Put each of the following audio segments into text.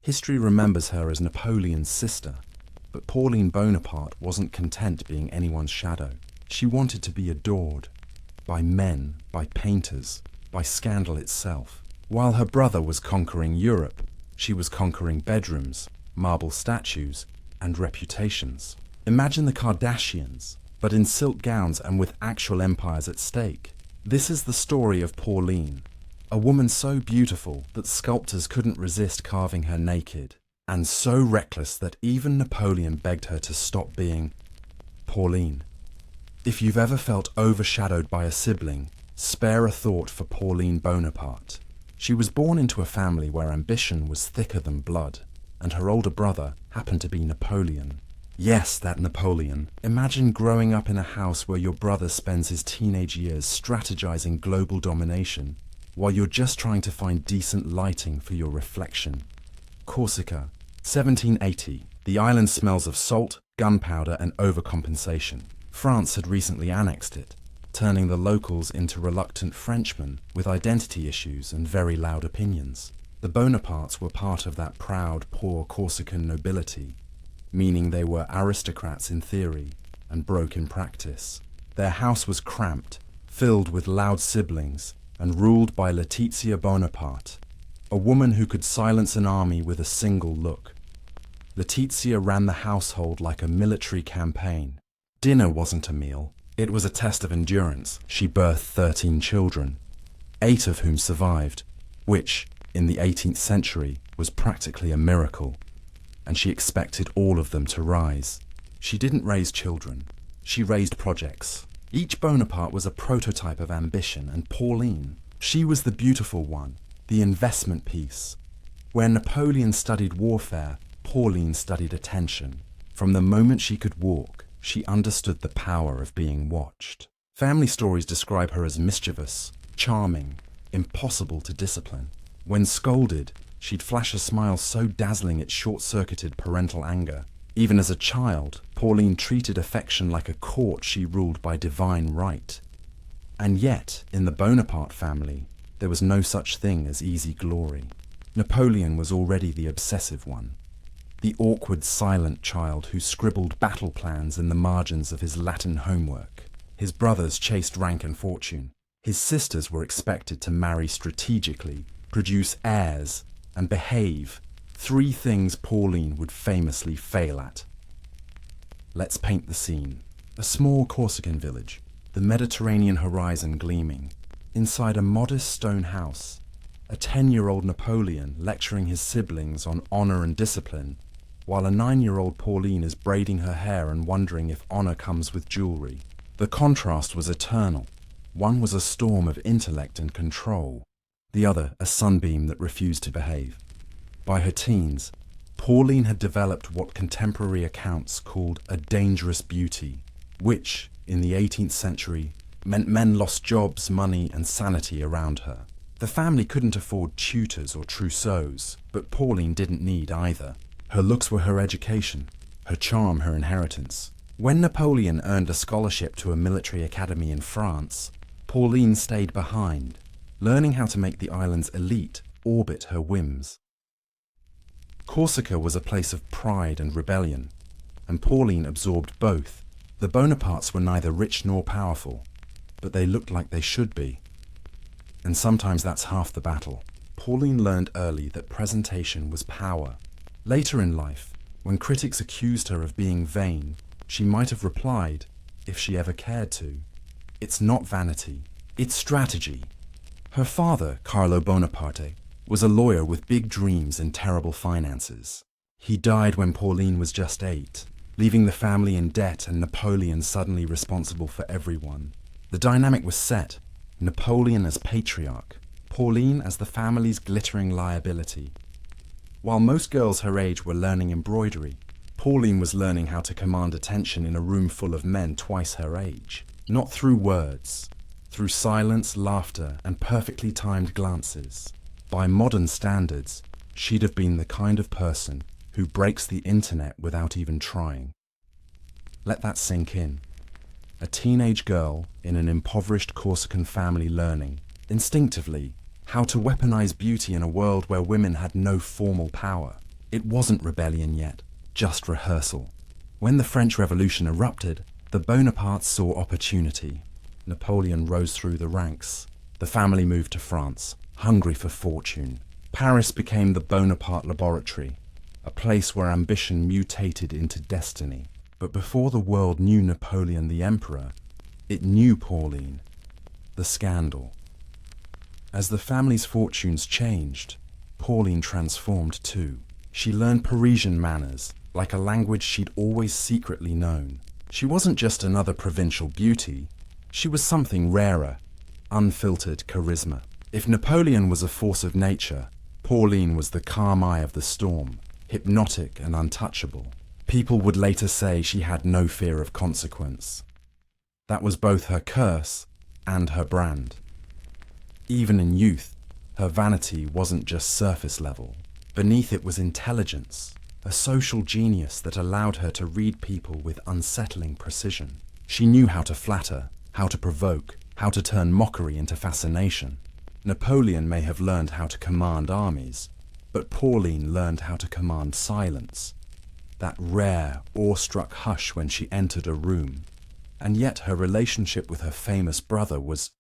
History remembers her as Napoleon's sister, but Pauline Bonaparte wasn't content being anyone's shadow. She wanted to be adored by men, by painters, by scandal itself. While her brother was conquering Europe, she was conquering bedrooms, marble statues, and reputations. Imagine the Kardashians, but in silk gowns and with actual empires at stake. This is the story of Pauline, a woman so beautiful that sculptors couldn't resist carving her naked, and so reckless that even Napoleon begged her to stop being Pauline. If you've ever felt overshadowed by a sibling, spare a thought for Pauline Bonaparte. She was born into a family where ambition was thicker than blood, and her older brother happened to be Napoleon. Yes, that Napoleon. Imagine growing up in a house where your brother spends his teenage years strategizing global domination, while you're just trying to find decent lighting for your reflection. Corsica, 1780. The island smells of salt, gunpowder, and overcompensation. France had recently annexed it, turning the locals into reluctant Frenchmen with identity issues and very loud opinions. The Bonapartes were part of that proud, poor Corsican nobility, meaning they were aristocrats in theory and broke in practice. Their house was cramped, filled with loud siblings, and ruled by Letizia Bonaparte, a woman who could silence an army with a single look. Letizia ran the household like a military campaign. Dinner wasn't a meal, it was a test of endurance. She birthed 13 children, 8 of whom survived, which, in the 18th century, was practically a miracle, and she expected all of them to rise. She didn't raise children, she raised projects. Each Bonaparte was a prototype of ambition, and Pauline, she was the beautiful one, the investment piece. Where Napoleon studied warfare, Pauline studied attention. From the moment she could walk, she understood the power of being watched. Family stories describe her as mischievous, charming, impossible to discipline. When scolded, she'd flash a smile so dazzling it short-circuited parental anger. Even as a child, Pauline treated affection like a court she ruled by divine right. And yet, in the Bonaparte family, there was no such thing as easy glory. Napoleon was already the obsessive one, the awkward, silent child who scribbled battle plans in the margins of his Latin homework. His brothers chased rank and fortune. His sisters were expected to marry strategically, produce heirs, and behave. 3 things Pauline would famously fail at. Let's paint the scene. A small Corsican village, the Mediterranean horizon gleaming. Inside a modest stone house, a 10-year-old Napoleon lecturing his siblings on honor and discipline, while a 9-year-old Pauline is braiding her hair and wondering if honor comes with jewelry. The contrast was eternal. One was a storm of intellect and control, the other a sunbeam that refused to behave. By her teens, Pauline had developed what contemporary accounts called a dangerous beauty, which, in the 18th century, meant men lost jobs, money, and sanity around her. The family couldn't afford tutors or trousseaux, but Pauline didn't need either. Her looks were her education, her charm her inheritance. When Napoleon earned a scholarship to a military academy in France, Pauline stayed behind, learning how to make the island's elite orbit her whims. Corsica was a place of pride and rebellion, and Pauline absorbed both. The Bonapartes were neither rich nor powerful, but they looked like they should be. And sometimes that's half the battle. Pauline learned early that presentation was power. Later in life, when critics accused her of being vain, she might have replied, if she ever cared to, "It's not vanity, it's strategy." Her father, Carlo Bonaparte, was a lawyer with big dreams and terrible finances. He died when Pauline was just 8, leaving the family in debt and Napoleon suddenly responsible for everyone. The dynamic was set: Napoleon as patriarch, Pauline as the family's glittering liability. While most girls her age were learning embroidery, Pauline was learning how to command attention in a room full of men twice her age. Not through words, through silence, laughter, and perfectly timed glances. By modern standards, she'd have been the kind of person who breaks the internet without even trying. Let that sink in. A teenage girl in an impoverished Corsican family learning, instinctively, how to weaponize beauty in a world where women had no formal power. It wasn't rebellion yet, just rehearsal. When the French Revolution erupted, the Bonapartes saw opportunity. Napoleon rose through the ranks. The family moved to France, hungry for fortune. Paris became the Bonaparte laboratory, a place where ambition mutated into destiny. But before the world knew Napoleon the Emperor, it knew Pauline, the scandal. As the family's fortunes changed, Pauline transformed too. She learned Parisian manners, like a language she'd always secretly known. She wasn't just another provincial beauty, she was something rarer, unfiltered charisma. If Napoleon was a force of nature, Pauline was the calm eye of the storm, hypnotic and untouchable. People would later say she had no fear of consequence. That was both her curse and her brand. Even in youth, her vanity wasn't just surface level. Beneath it was intelligence, a social genius that allowed her to read people with unsettling precision. She knew how to flatter, how to provoke, how to turn mockery into fascination. Napoleon may have learned how to command armies, but Pauline learned how to command silence, that rare, awestruck hush when she entered a room. And yet her relationship with her famous brother was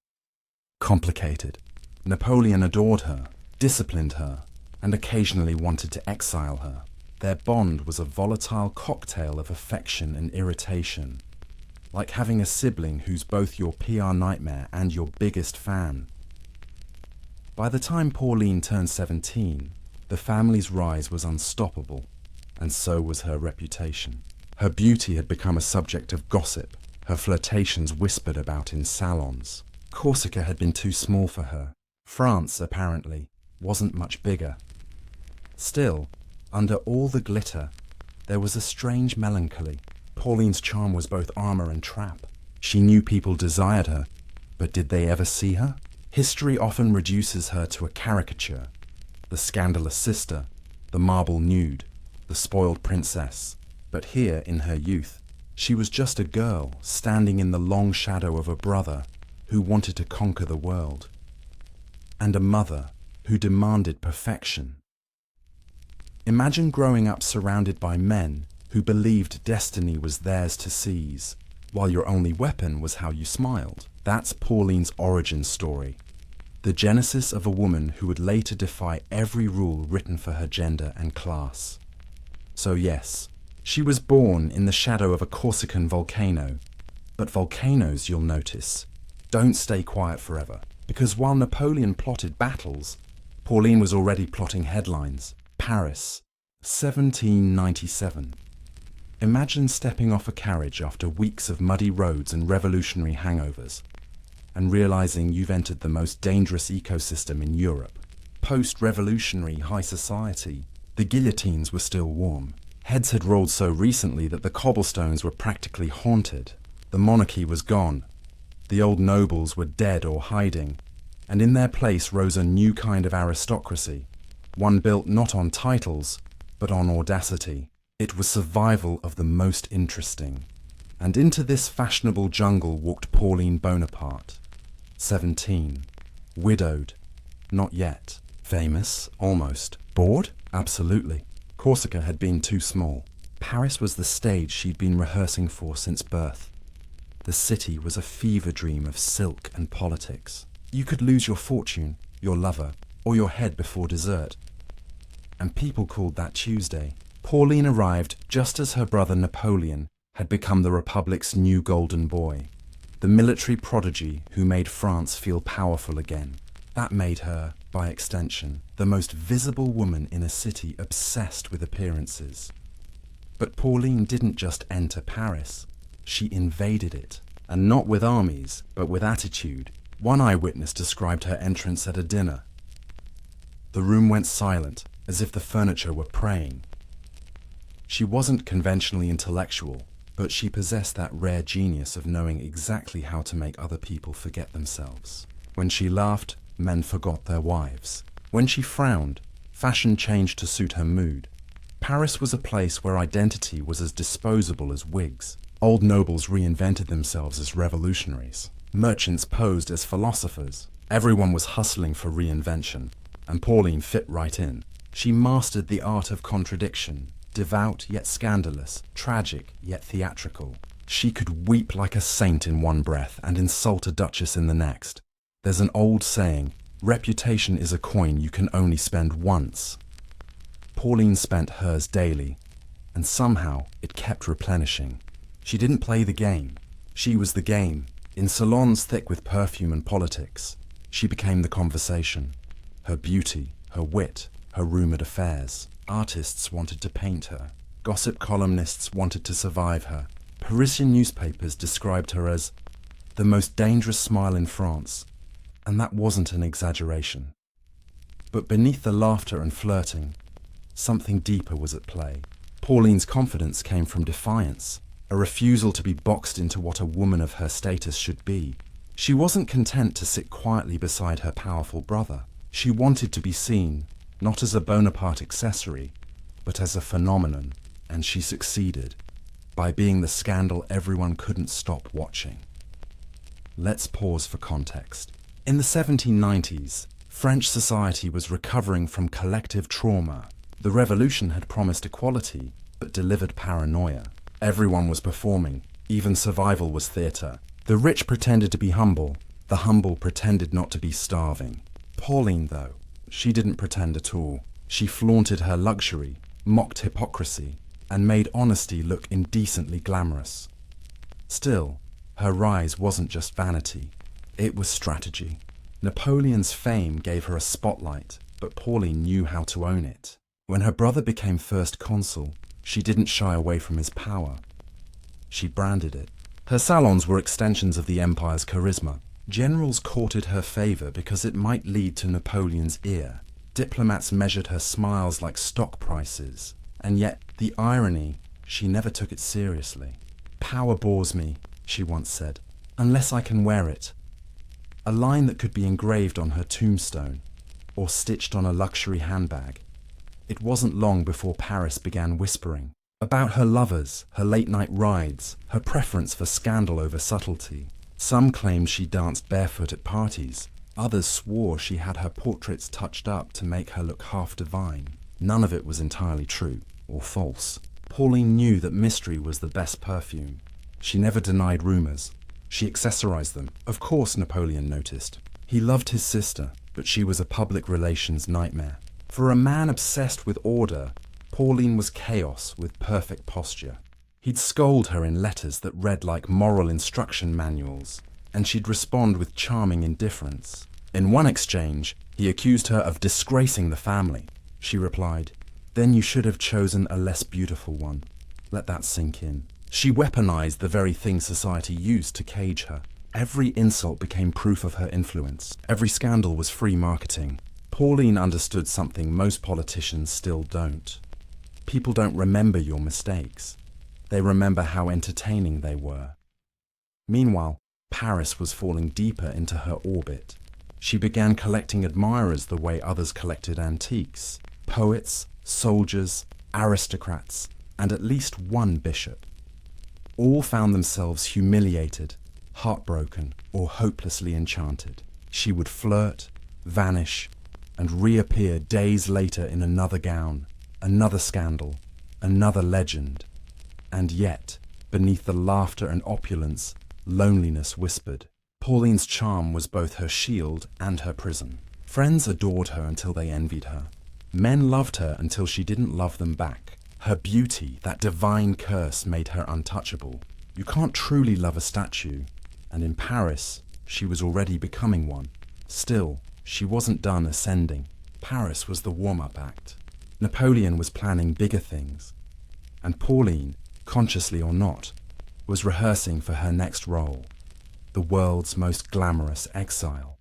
complicated. Napoleon adored her, disciplined her, and occasionally wanted to exile her. Their bond was a volatile cocktail of affection and irritation, like having a sibling who's both your PR nightmare and your biggest fan. By the time Pauline turned 17, the family's rise was unstoppable, and so was her reputation. Her beauty had become a subject of gossip, her flirtations whispered about in salons. Corsica had been too small for her. France, apparently, wasn't much bigger. Still, under all the glitter, there was a strange melancholy. Pauline's charm was both armor and trap. She knew people desired her, but did they ever see her? History often reduces her to a caricature. The scandalous sister, the marble nude, the spoiled princess. But here, in her youth, she was just a girl standing in the long shadow of a brother who wanted to conquer the world, and a mother who demanded perfection. Imagine growing up surrounded by men who believed destiny was theirs to seize, while your only weapon was how you smiled. That's Pauline's origin story, the genesis of a woman who would later defy every rule written for her gender and class. So yes, she was born in the shadow of a Corsican volcano, but volcanoes, you'll notice, don't stay quiet forever, because while Napoleon plotted battles, Pauline was already plotting headlines. Paris, 1797. Imagine stepping off a carriage after weeks of muddy roads and revolutionary hangovers, and realizing you've entered the most dangerous ecosystem in Europe. Post-revolutionary high society, the guillotines were still warm. Heads had rolled so recently that the cobblestones were practically haunted. The monarchy was gone. The old nobles were dead or hiding, and in their place rose a new kind of aristocracy, one built not on titles, but on audacity. It was survival of the most interesting. And into this fashionable jungle walked Pauline Bonaparte, 17, widowed, not yet, famous, almost, bored, absolutely. Corsica had been too small. Paris was the stage she'd been rehearsing for since birth. The city was a fever dream of silk and politics. You could lose your fortune, your lover, or your head before dessert. And people called that Tuesday. Pauline arrived just as her brother Napoleon had become the Republic's new golden boy, the military prodigy who made France feel powerful again. That made her, by extension, the most visible woman in a city obsessed with appearances. But Pauline didn't just enter Paris, she invaded it. And not with armies, but with attitude. One eyewitness described her entrance at a dinner. The room went silent, as if the furniture were praying. She wasn't conventionally intellectual, but she possessed that rare genius of knowing exactly how to make other people forget themselves. When she laughed, men forgot their wives. When she frowned, fashion changed to suit her mood. Paris was a place where identity was as disposable as wigs. Old nobles reinvented themselves as revolutionaries. Merchants posed as philosophers. Everyone was hustling for reinvention, and Pauline fit right in. She mastered the art of contradiction, devout yet scandalous, tragic yet theatrical. She could weep like a saint in one breath and insult a duchess in the next. There's an old saying, reputation is a coin you can only spend once. Pauline spent hers daily, and somehow it kept replenishing. She didn't play the game. She was the game. In salons thick with perfume and politics, she became the conversation. Her beauty, her wit, her rumoured affairs. Artists wanted to paint her. Gossip columnists wanted to survive her. Parisian newspapers described her as the most dangerous smile in France, and that wasn't an exaggeration. But beneath the laughter and flirting, something deeper was at play. Pauline's confidence came from defiance, a refusal to be boxed into what a woman of her status should be. She wasn't content to sit quietly beside her powerful brother. She wanted to be seen, not as a Bonaparte accessory, but as a phenomenon, and she succeeded, by being the scandal everyone couldn't stop watching. Let's pause for context. In the 1790s, French society was recovering from collective trauma. The revolution had promised equality, but delivered paranoia. Everyone was performing, even survival was theatre. The rich pretended to be humble, the humble pretended not to be starving. Pauline, though, she didn't pretend at all. She flaunted her luxury, mocked hypocrisy, and made honesty look indecently glamorous. Still, her rise wasn't just vanity, it was strategy. Napoleon's fame gave her a spotlight, but Pauline knew how to own it. When her brother became first consul, she didn't shy away from his power. She branded it. Her salons were extensions of the empire's charisma. Generals courted her favour because it might lead to Napoleon's ear. Diplomats measured her smiles like stock prices. And yet, the irony, she never took it seriously. "Power bores me," she once said, "unless I can wear it." A line that could be engraved on her tombstone, or stitched on a luxury handbag. It wasn't long before Paris began whispering about her lovers, her late-night rides, her preference for scandal over subtlety. Some claimed she danced barefoot at parties. Others swore she had her portraits touched up to make her look half divine. None of it was entirely true or false. Pauline knew that mystery was the best perfume. She never denied rumours. She accessorized them. Of course, Napoleon noticed. He loved his sister, but she was a public relations nightmare. For a man obsessed with order, Pauline was chaos with perfect posture. He'd scold her in letters that read like moral instruction manuals, and she'd respond with charming indifference. In one exchange, he accused her of disgracing the family. She replied, "Then you should have chosen a less beautiful one." Let that sink in. She weaponized the very thing society used to cage her. Every insult became proof of her influence. Every scandal was free marketing. Pauline understood something most politicians still don't. People don't remember your mistakes. They remember how entertaining they were. Meanwhile, Paris was falling deeper into her orbit. She began collecting admirers the way others collected antiques. Poets, soldiers, aristocrats, and at least one bishop. All found themselves humiliated, heartbroken, or hopelessly enchanted. She would flirt, vanish, and reappear days later in another gown, another scandal, another legend. And yet, beneath the laughter and opulence, loneliness whispered. Pauline's charm was both her shield and her prison. Friends adored her until they envied her. Men loved her until she didn't love them back. Her beauty, that divine curse, made her untouchable. You can't truly love a statue, and in Paris, she was already becoming one. Still, she wasn't done ascending. Paris was the warm-up act. Napoleon was planning bigger things, and Pauline, consciously or not, was rehearsing for her next role, the world's most glamorous exile.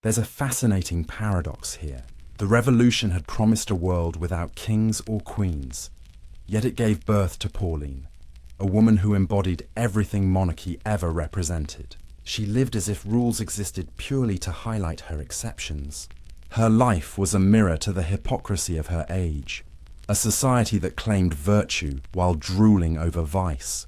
There's a fascinating paradox here. The revolution had promised a world without kings or queens, yet it gave birth to Pauline, a woman who embodied everything monarchy ever represented. She lived as if rules existed purely to highlight her exceptions. Her life was a mirror to the hypocrisy of her age, a society that claimed virtue while drooling over vice.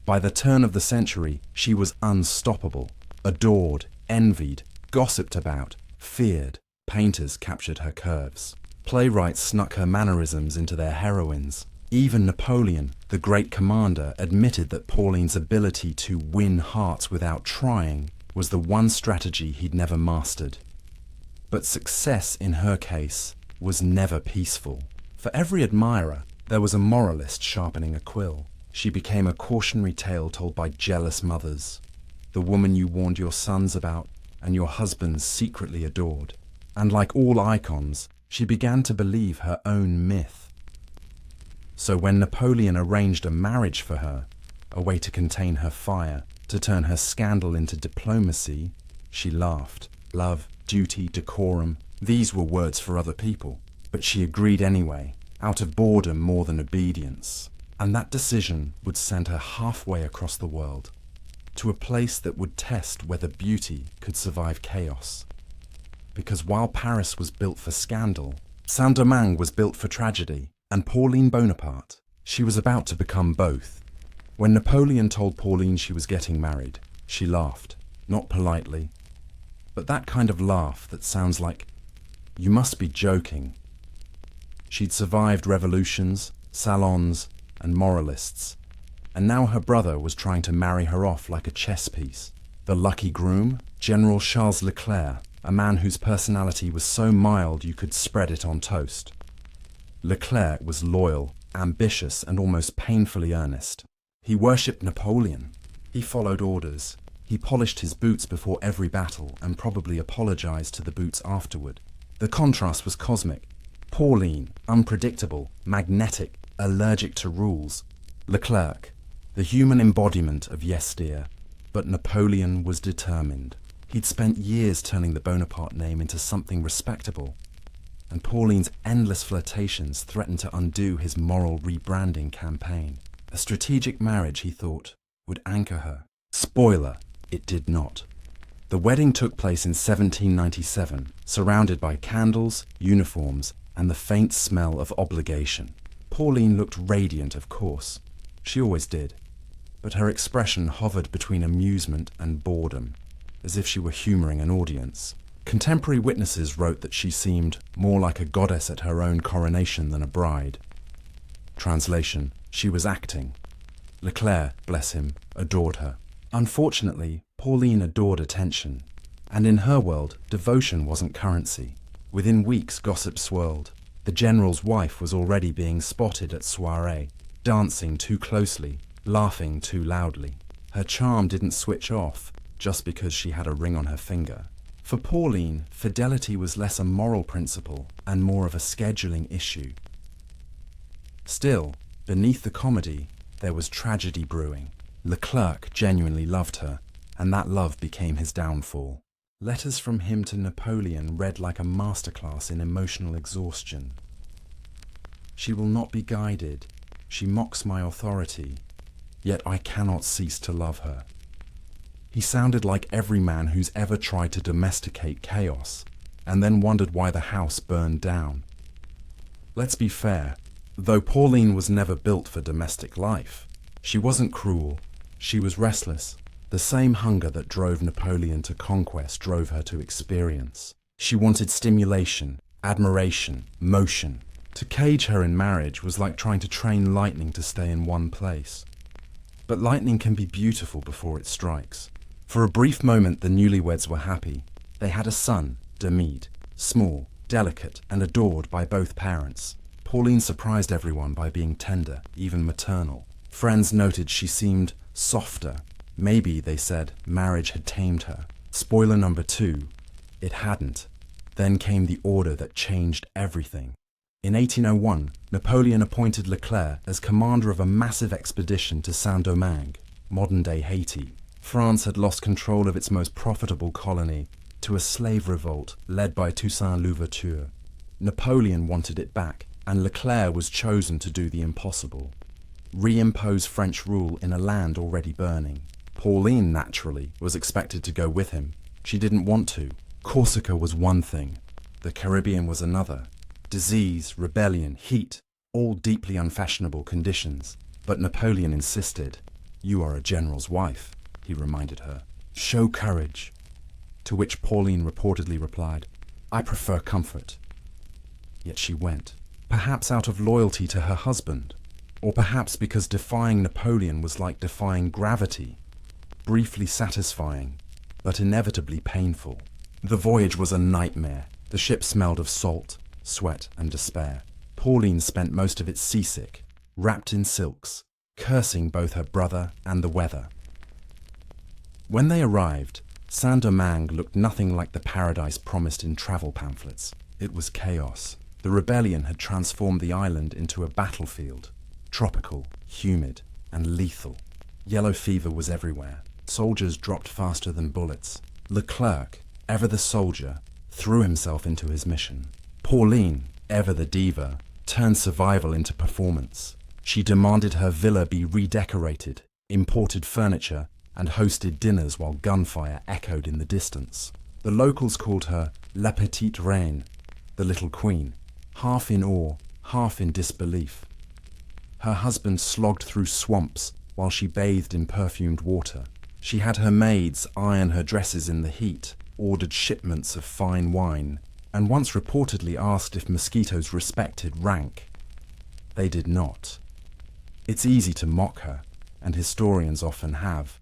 By the turn of the century, she was unstoppable, adored, envied, gossiped about, feared. Painters captured her curves. Playwrights snuck her mannerisms into their heroines. Even Napoleon, the great commander, admitted that Pauline's ability to win hearts without trying was the one strategy he'd never mastered. But success in her case was never peaceful. For every admirer, there was a moralist sharpening a quill. She became a cautionary tale told by jealous mothers, the woman you warned your sons about and your husbands secretly adored. And like all icons, she began to believe her own myth. So when Napoleon arranged a marriage for her, a way to contain her fire, to turn her scandal into diplomacy, she laughed. Love, duty, decorum, these were words for other people. But she agreed anyway, out of boredom more than obedience. And that decision would send her halfway across the world, to a place that would test whether beauty could survive chaos. Because while Paris was built for scandal, Saint-Domingue was built for tragedy, and Pauline Bonaparte, she was about to become both. When Napoleon told Pauline she was getting married, she laughed, not politely, but that kind of laugh that sounds like, "You must be joking." She'd survived revolutions, salons, and moralists, and now her brother was trying to marry her off like a chess piece. The lucky groom, General Charles Leclerc, a man whose personality was so mild you could spread it on toast. Leclerc was loyal, ambitious, and almost painfully earnest. He worshipped Napoleon. He followed orders. He polished his boots before every battle and probably apologized to the boots afterward. The contrast was cosmic. Pauline, unpredictable, magnetic, allergic to rules. Leclerc, the human embodiment of yesteryear. But Napoleon was determined. He'd spent years turning the Bonaparte name into something respectable, and Pauline's endless flirtations threatened to undo his moral rebranding campaign. A strategic marriage, he thought, would anchor her. Spoiler, it did not. The wedding took place in 1797, surrounded by candles, uniforms, and the faint smell of obligation. Pauline looked radiant, of course. She always did. But her expression hovered between amusement and boredom, as if she were humoring an audience. Contemporary witnesses wrote that she seemed more like a goddess at her own coronation than a bride. Translation, she was acting. Leclerc, bless him, adored her. Unfortunately, Pauline adored attention, and in her world, devotion wasn't currency. Within weeks, gossip swirled. The general's wife was already being spotted at soirée, dancing too closely, laughing too loudly. Her charm didn't switch off just because she had a ring on her finger. For Pauline, fidelity was less a moral principle and more of a scheduling issue. Still, beneath the comedy, there was tragedy brewing. Leclerc genuinely loved her, and that love became his downfall. Letters from him to Napoleon read like a masterclass in emotional exhaustion. She will not be guided. She mocks my authority, yet I cannot cease to love her. He sounded like every man who's ever tried to domesticate chaos, and then wondered why the house burned down. Let's be fair, though Pauline was never built for domestic life, she wasn't cruel, she was restless. The same hunger that drove Napoleon to conquest drove her to experience. She wanted stimulation, admiration, motion. To cage her in marriage was like trying to train lightning to stay in one place. But lightning can be beautiful before it strikes. For a brief moment the newlyweds were happy. They had a son, Demide, small, delicate, and adored by both parents. Pauline surprised everyone by being tender, even maternal. Friends noted she seemed softer. Maybe, they said, marriage had tamed her. Spoiler number 2, it hadn't. Then came the order that changed everything. In 1801, Napoleon appointed Leclerc as commander of a massive expedition to Saint-Domingue, modern-day Haiti. France had lost control of its most profitable colony to a slave revolt led by Toussaint Louverture. Napoleon wanted it back, and Leclerc was chosen to do the impossible. Reimpose French rule in a land already burning. Pauline, naturally, was expected to go with him. She didn't want to. Corsica was one thing. The Caribbean was another. Disease, rebellion, heat, all deeply unfashionable conditions. But Napoleon insisted. "You are a general's wife," he reminded her. "Show courage." To which Pauline reportedly replied, "I prefer comfort." Yet she went. Perhaps out of loyalty to her husband, or perhaps because defying Napoleon was like defying gravity, briefly satisfying, but inevitably painful. The voyage was a nightmare. The ship smelled of salt, sweat, and despair. Pauline spent most of it seasick, wrapped in silks, cursing both her brother and the weather. When they arrived, Saint-Domingue looked nothing like the paradise promised in travel pamphlets. It was chaos. The rebellion had transformed the island into a battlefield, tropical, humid, and lethal. Yellow fever was everywhere. Soldiers dropped faster than bullets. Leclerc, ever the soldier, threw himself into his mission. Pauline, ever the diva, turned survival into performance. She demanded her villa be redecorated, imported furniture, and hosted dinners while gunfire echoed in the distance. The locals called her La Petite Reine, the Little Queen, half in awe, half in disbelief. Her husband slogged through swamps while she bathed in perfumed water. She had her maids iron her dresses in the heat, ordered shipments of fine wine, and once reportedly asked if mosquitoes respected rank. They did not. It's easy to mock her, and historians often have.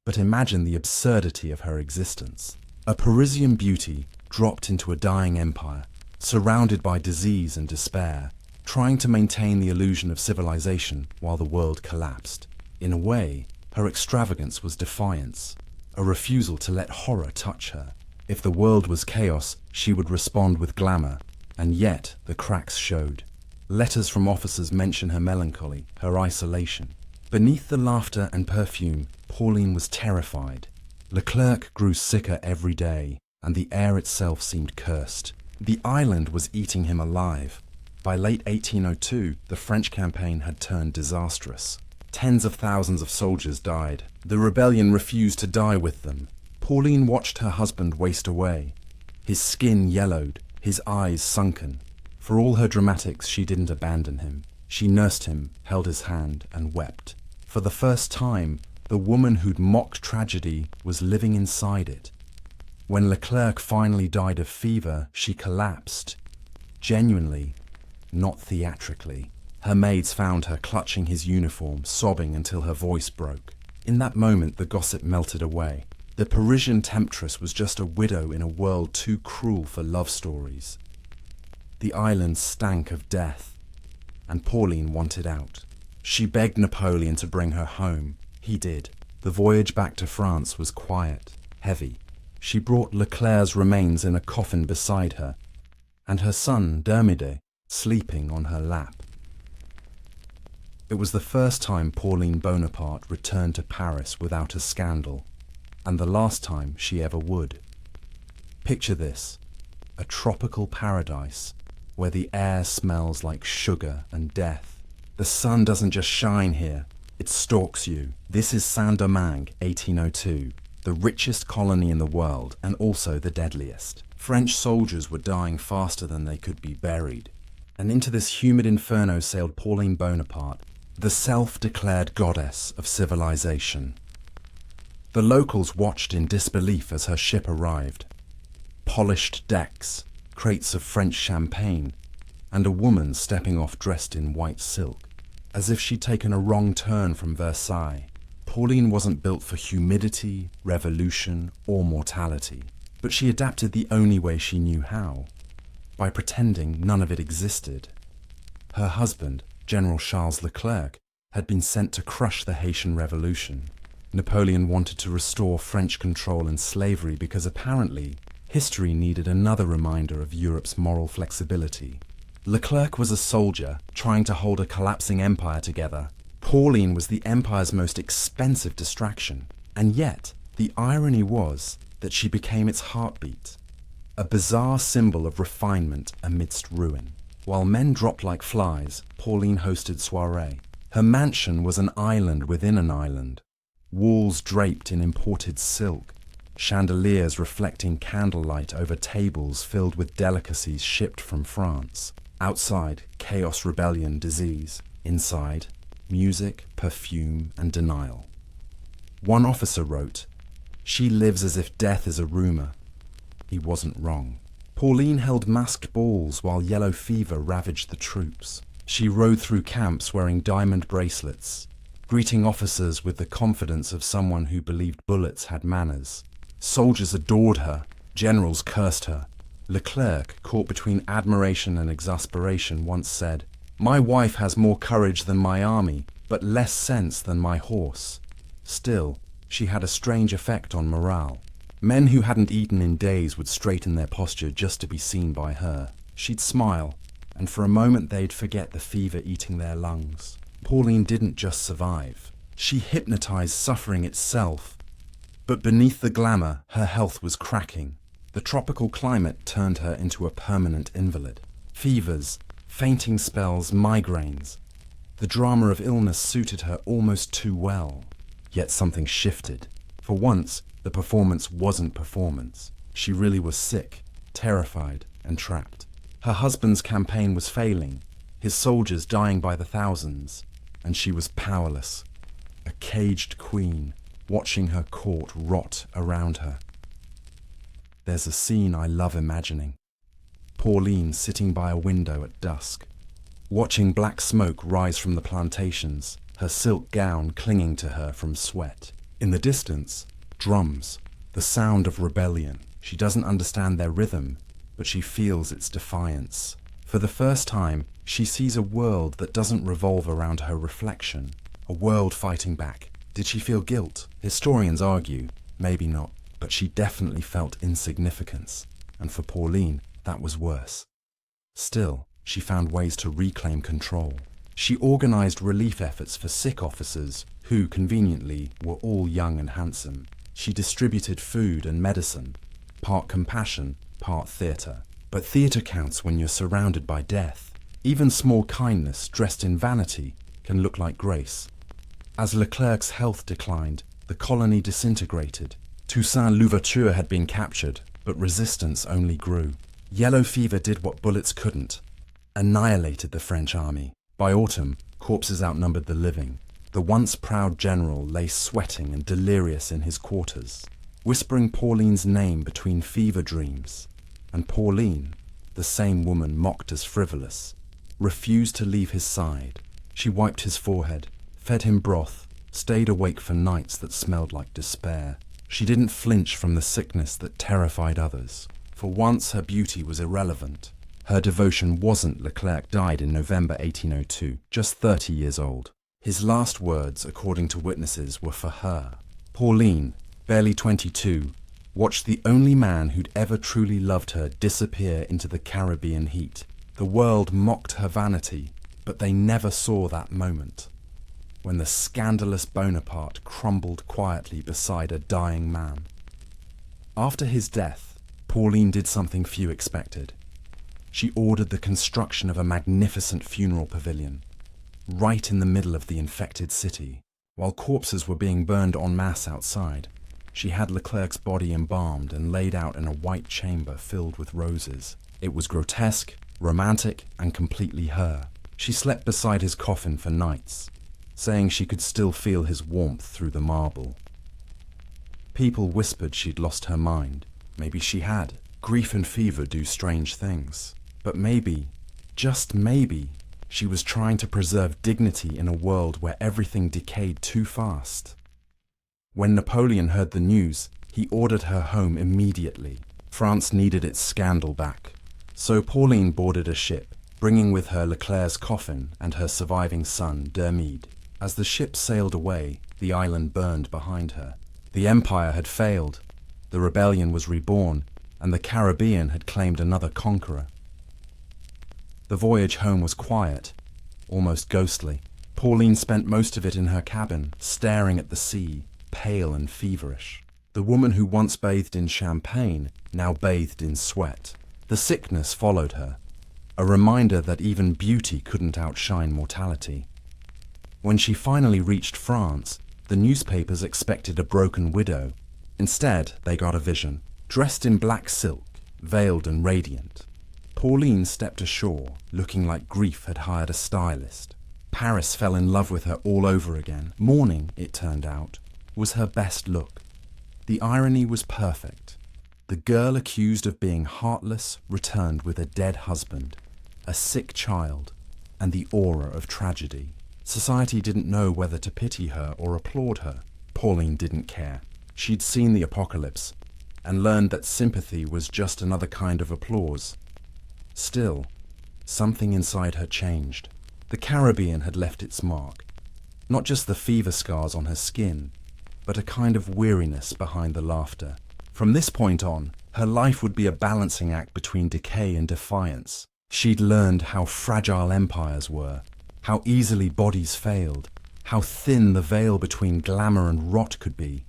But imagine the absurdity of her existence. A Parisian beauty dropped into a dying empire, surrounded by disease and despair, trying to maintain the illusion of civilization while the world collapsed. In a way, her extravagance was defiance, a refusal to let horror touch her. If the world was chaos, she would respond with glamour, and yet the cracks showed. Letters from officers mention her melancholy, her isolation. Beneath the laughter and perfume, Pauline was terrified. Leclerc grew sicker every day, and the air itself seemed cursed. The island was eating him alive. By late 1802, the French campaign had turned disastrous. Tens of thousands of soldiers died. The rebellion refused to die with them. Pauline watched her husband waste away. His skin yellowed, his eyes sunken. For all her dramatics, she didn't abandon him. She nursed him, held his hand, and wept. For the first time, the woman who'd mocked tragedy was living inside it. When Leclerc finally died of fever, she collapsed. Genuinely, not theatrically. Her maids found her clutching his uniform, sobbing until her voice broke. In that moment, the gossip melted away. The Parisian temptress was just a widow in a world too cruel for love stories. The island stank of death, and Pauline wanted out. She begged Napoleon to bring her home. He did. The voyage back to France was quiet, heavy. She brought Leclerc's remains in a coffin beside her, and her son, Dermide, sleeping on her lap. It was the first time Pauline Bonaparte returned to Paris without a scandal, and the last time she ever would. Picture this, a tropical paradise where the air smells like sugar and death. The sun doesn't just shine here, it stalks you. This is Saint-Domingue, 1802, the richest colony in the world and also the deadliest. French soldiers were dying faster than they could be buried. And into this humid inferno sailed Pauline Bonaparte, the self-declared goddess of civilization. The locals watched in disbelief as her ship arrived. Polished decks, crates of French champagne, and a woman stepping off dressed in white silk, as if she'd taken a wrong turn from Versailles. Pauline wasn't built for humidity, revolution, or mortality, but she adapted the only way she knew how, by pretending none of it existed. Her husband, General Charles Leclerc, had been sent to crush the Haitian Revolution. Napoleon wanted to restore French control and slavery because apparently history needed another reminder of Europe's moral flexibility. Leclerc was a soldier trying to hold a collapsing empire together. Pauline was the empire's most expensive distraction, and yet the irony was that she became its heartbeat, a bizarre symbol of refinement amidst ruin. While men dropped like flies, Pauline hosted soirée. Her mansion was an island within an island, walls draped in imported silk, chandeliers reflecting candlelight over tables filled with delicacies shipped from France. Outside, chaos, rebellion, disease. Inside, music, perfume, and denial. One officer wrote, "She lives as if death is a rumor." He wasn't wrong. Pauline held masked balls while yellow fever ravaged the troops. She rode through camps wearing diamond bracelets, greeting officers with the confidence of someone who believed bullets had manners. Soldiers adored her, generals cursed her. Leclerc, caught between admiration and exasperation, once said, "My wife has more courage than my army, but less sense than my horse." Still, she had a strange effect on morale. Men who hadn't eaten in days would straighten their posture just to be seen by her. She'd smile, and for a moment they'd forget the fever eating their lungs. Pauline didn't just survive. She hypnotized suffering itself. But beneath the glamour, her health was cracking. The tropical climate turned her into a permanent invalid. Fevers, fainting spells, migraines. The drama of illness suited her almost too well. Yet something shifted. For once, the performance wasn't performance. She really was sick, terrified, and trapped. Her husband's campaign was failing, his soldiers dying by the thousands, and she was powerless, a caged queen, watching her court rot around her. There's a scene I love imagining. Pauline sitting by a window at dusk, watching black smoke rise from the plantations, her silk gown clinging to her from sweat. In the distance, drums, the sound of rebellion. She doesn't understand their rhythm, but she feels its defiance. For the first time, she sees a world that doesn't revolve around her reflection, a world fighting back. Did she feel guilt? Historians argue, maybe not, but she definitely felt insignificance, and for Pauline, that was worse. Still, she found ways to reclaim control. She organized relief efforts for sick officers who, conveniently, were all young and handsome. She distributed food and medicine, part compassion, part theatre. But theatre counts when you're surrounded by death. Even small kindness, dressed in vanity, can look like grace. As Leclerc's health declined, the colony disintegrated. Toussaint Louverture had been captured, but resistance only grew. Yellow fever did what bullets couldn't, annihilated the French army. By autumn, corpses outnumbered the living. The once proud general lay sweating and delirious in his quarters, whispering Pauline's name between fever dreams. And Pauline, the same woman mocked as frivolous, refused to leave his side. She wiped his forehead, fed him broth, stayed awake for nights that smelled like despair. She didn't flinch from the sickness that terrified others. For once her beauty was irrelevant. Her devotion wasn't. Leclerc died in November 1802, just 30 years old. His last words, according to witnesses, were for her. Pauline, barely 22, watched the only man who'd ever truly loved her disappear into the Caribbean heat. The world mocked her vanity, but they never saw that moment, when the scandalous Bonaparte crumbled quietly beside a dying man. After his death, Pauline did something few expected. She ordered the construction of a magnificent funeral pavilion, right in the middle of the infected city. While corpses were being burned en masse outside, she had Leclerc's body embalmed and laid out in a white chamber filled with roses. It was grotesque, romantic, and completely her. She slept beside his coffin for nights, saying she could still feel his warmth through the marble. People whispered she'd lost her mind. Maybe she had. Grief and fever do strange things. But maybe, just maybe, she was trying to preserve dignity in a world where everything decayed too fast. When Napoleon heard the news, he ordered her home immediately. France needed its scandal back. So Pauline boarded a ship, bringing with her Leclerc's coffin and her surviving son, Dermide. As the ship sailed away, the island burned behind her. The empire had failed, the rebellion was reborn, and the Caribbean had claimed another conqueror. The voyage home was quiet, almost ghostly. Pauline spent most of it in her cabin, staring at the sea, pale and feverish. The woman who once bathed in champagne now bathed in sweat. The sickness followed her, a reminder that even beauty couldn't outshine mortality. When she finally reached France, the newspapers expected a broken widow. Instead, they got a vision. Dressed in black silk, veiled and radiant, Pauline stepped ashore, looking like grief had hired a stylist. Paris fell in love with her all over again. Mourning, it turned out, was her best look. The irony was perfect. The girl accused of being heartless returned with a dead husband, a sick child, and the aura of tragedy. Society didn't know whether to pity her or applaud her. Pauline didn't care. She'd seen the apocalypse and learned that sympathy was just another kind of applause. Still, something inside her changed. The Caribbean had left its mark. Not just the fever scars on her skin, but a kind of weariness behind the laughter. From this point on, her life would be a balancing act between decay and defiance. She'd learned how fragile empires were, how easily bodies failed, how thin the veil between glamour and rot could be.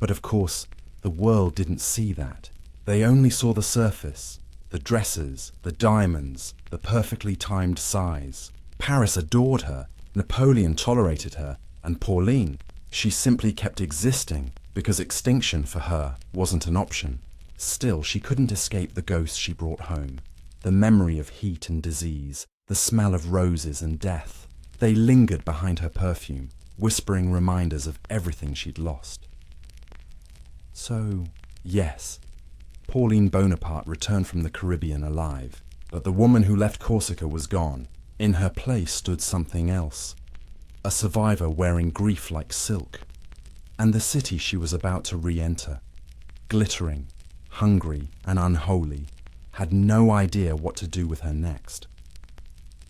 But of course, the world didn't see that. They only saw the surface, the dresses, the diamonds, the perfectly timed sighs. Paris adored her, Napoleon tolerated her, and Pauline, she simply kept existing because extinction for her wasn't an option. Still, she couldn't escape the ghosts she brought home. The memory of heat and disease, the smell of roses and death. They lingered behind her perfume, whispering reminders of everything she'd lost. So, yes, Pauline Bonaparte returned from the Caribbean alive, but the woman who left Corsica was gone. In her place stood something else, a survivor wearing grief like silk. And the city she was about to re-enter, glittering, hungry and unholy, had no idea what to do with her next.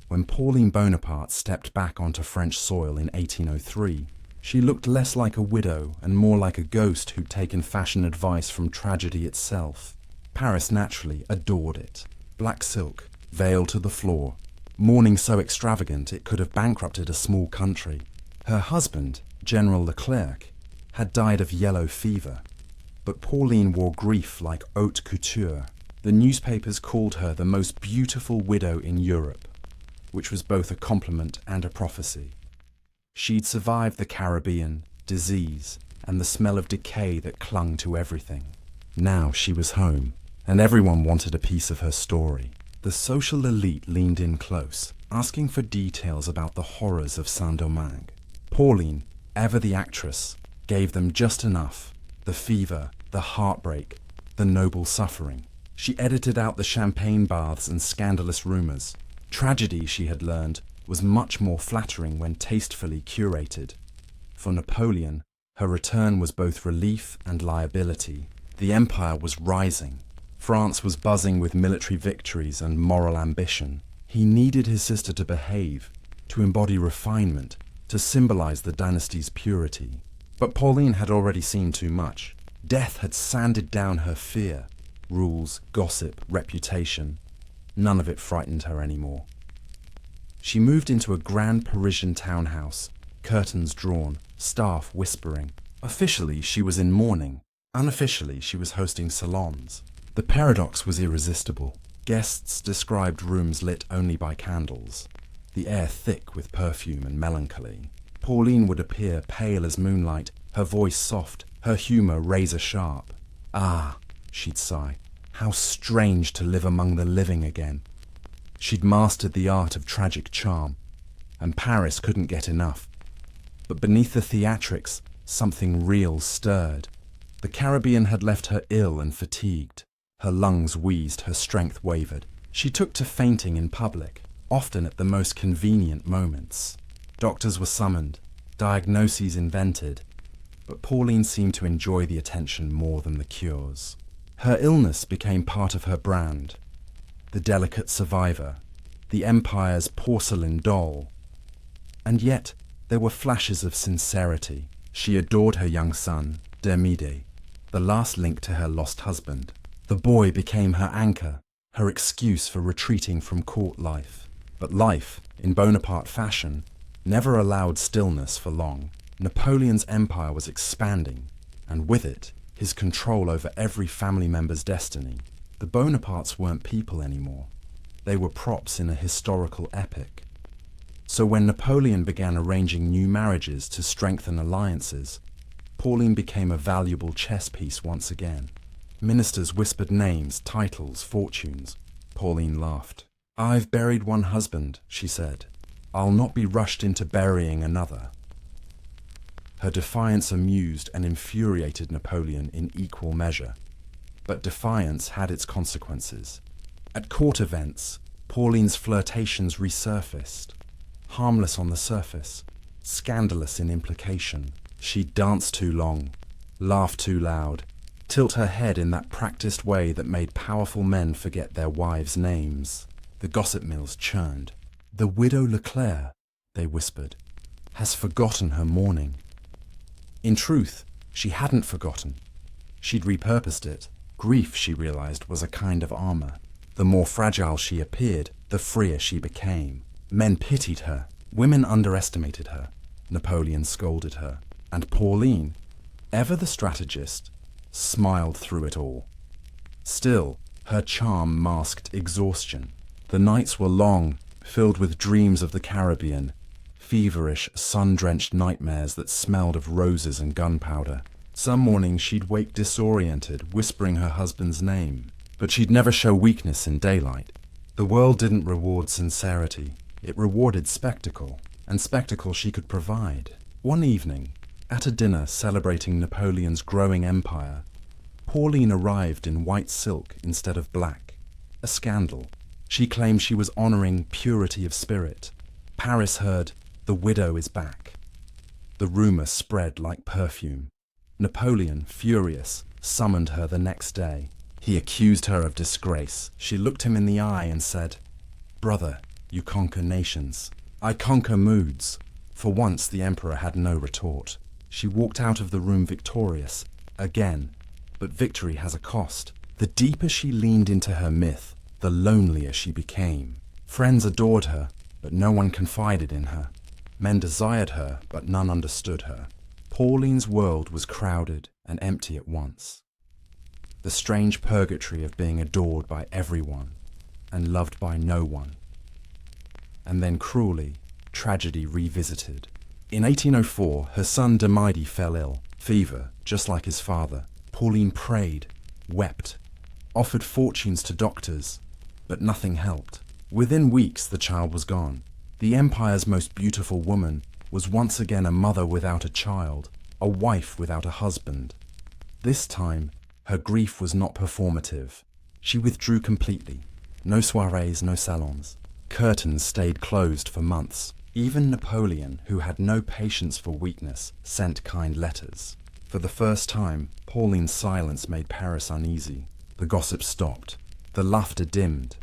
When Pauline Bonaparte stepped back onto French soil in 1803, she looked less like a widow and more like a ghost who'd taken fashion advice from tragedy itself. Paris naturally adored it. Black silk, veiled to the floor, mourning so extravagant it could have bankrupted a small country. Her husband, General Leclerc, had died of yellow fever, but Pauline wore grief like haute couture. The newspapers called her the most beautiful widow in Europe, which was both a compliment and a prophecy. She'd survived the Caribbean, disease, and the smell of decay that clung to everything. Now she was home, and everyone wanted a piece of her story. The social elite leaned in close, asking for details about the horrors of Saint-Domingue. Pauline, ever the actress, gave them just enough: the fever, the heartbreak, the noble suffering. She edited out the champagne baths and scandalous rumors. Tragedy, she had learned, was much more flattering when tastefully curated. For Napoleon, her return was both relief and liability. The empire was rising. France was buzzing with military victories and moral ambition. He needed his sister to behave, to embody refinement, to symbolize the dynasty's purity. But Pauline had already seen too much. Death had sanded down her fear. Rules, gossip, reputation. None of it frightened her anymore. She moved into a grand Parisian townhouse, curtains drawn, staff whispering. Officially, she was in mourning. Unofficially, she was hosting salons. The paradox was irresistible. Guests described rooms lit only by candles, the air thick with perfume and melancholy. Pauline would appear pale as moonlight, her voice soft, her humour razor-sharp. Ah, she'd sigh, how strange to live among the living again. She'd mastered the art of tragic charm, and Paris couldn't get enough. But beneath the theatrics, something real stirred. The Caribbean had left her ill and fatigued. Her lungs wheezed, her strength wavered. She took to fainting in public, often at the most convenient moments. Doctors were summoned, diagnoses invented, but Pauline seemed to enjoy the attention more than the cures. Her illness became part of her brand, the delicate survivor, the empire's porcelain doll. And yet, there were flashes of sincerity. She adored her young son, Dermide, the last link to her lost husband. The boy became her anchor, her excuse for retreating from court life. But life, in Bonaparte fashion, never allowed stillness for long. Napoleon's empire was expanding, and with it, his control over every family member's destiny. The Bonapartes weren't people anymore. They were props in a historical epic. So when Napoleon began arranging new marriages to strengthen alliances, Pauline became a valuable chess piece once again. Ministers whispered names, titles, fortunes. Pauline laughed. "I've buried one husband," she said. "I'll not be rushed into burying another." Her defiance amused and infuriated Napoleon in equal measure. but defiance had its consequences. At court events, Pauline's flirtations resurfaced. Harmless on the surface, scandalous in implication. She'd dance too long, laugh too loud, tilt her head in that practiced way that made powerful men forget their wives' names. The gossip mills churned. "The widow Leclerc," they whispered, "has forgotten her mourning." In truth, she hadn't forgotten. She'd repurposed it. Grief, she realized, was a kind of armor. The more fragile she appeared, the freer she became. Men pitied her. Women underestimated her. Napoleon scolded her. And Pauline, ever the strategist, smiled through it all. Still, her charm masked exhaustion. The nights were long, filled with dreams of the Caribbean, feverish, sun-drenched nightmares that smelled of roses and gunpowder. Some mornings she'd wake disoriented, whispering her husband's name. But she'd never show weakness in daylight. The world didn't reward sincerity. It rewarded spectacle, and spectacle she could provide. One evening, at a dinner celebrating Napoleon's growing empire, Pauline arrived in white silk instead of black. A scandal. She claimed she was honoring purity of spirit. Paris heard, "The widow is back." The rumor spread like perfume. Napoleon, furious, summoned her the next day. He accused her of disgrace. She looked him in the eye and said, "Brother, you conquer nations. I conquer moods." For once the emperor had no retort. She walked out of the room victorious, again, but victory has a cost. The deeper she leaned into her myth, the lonelier she became. Friends adored her, but no one confided in her. Men desired her, but none understood her. Pauline's world was crowded and empty at once. The strange purgatory of being adored by everyone and loved by no one. And then cruelly, tragedy revisited. In 1804, her son de Midi fell ill, fever, just like his father. Pauline prayed, wept, offered fortunes to doctors, but nothing helped. Within weeks, the child was gone. The empire's most beautiful woman was once again a mother without a child, a wife without a husband. This time, her grief was not performative. She withdrew completely. No soirees, no salons. Curtains stayed closed for months. Even Napoleon, who had no patience for weakness, sent kind letters. For the first time, Pauline's silence made Paris uneasy. The gossip stopped. The laughter dimmed.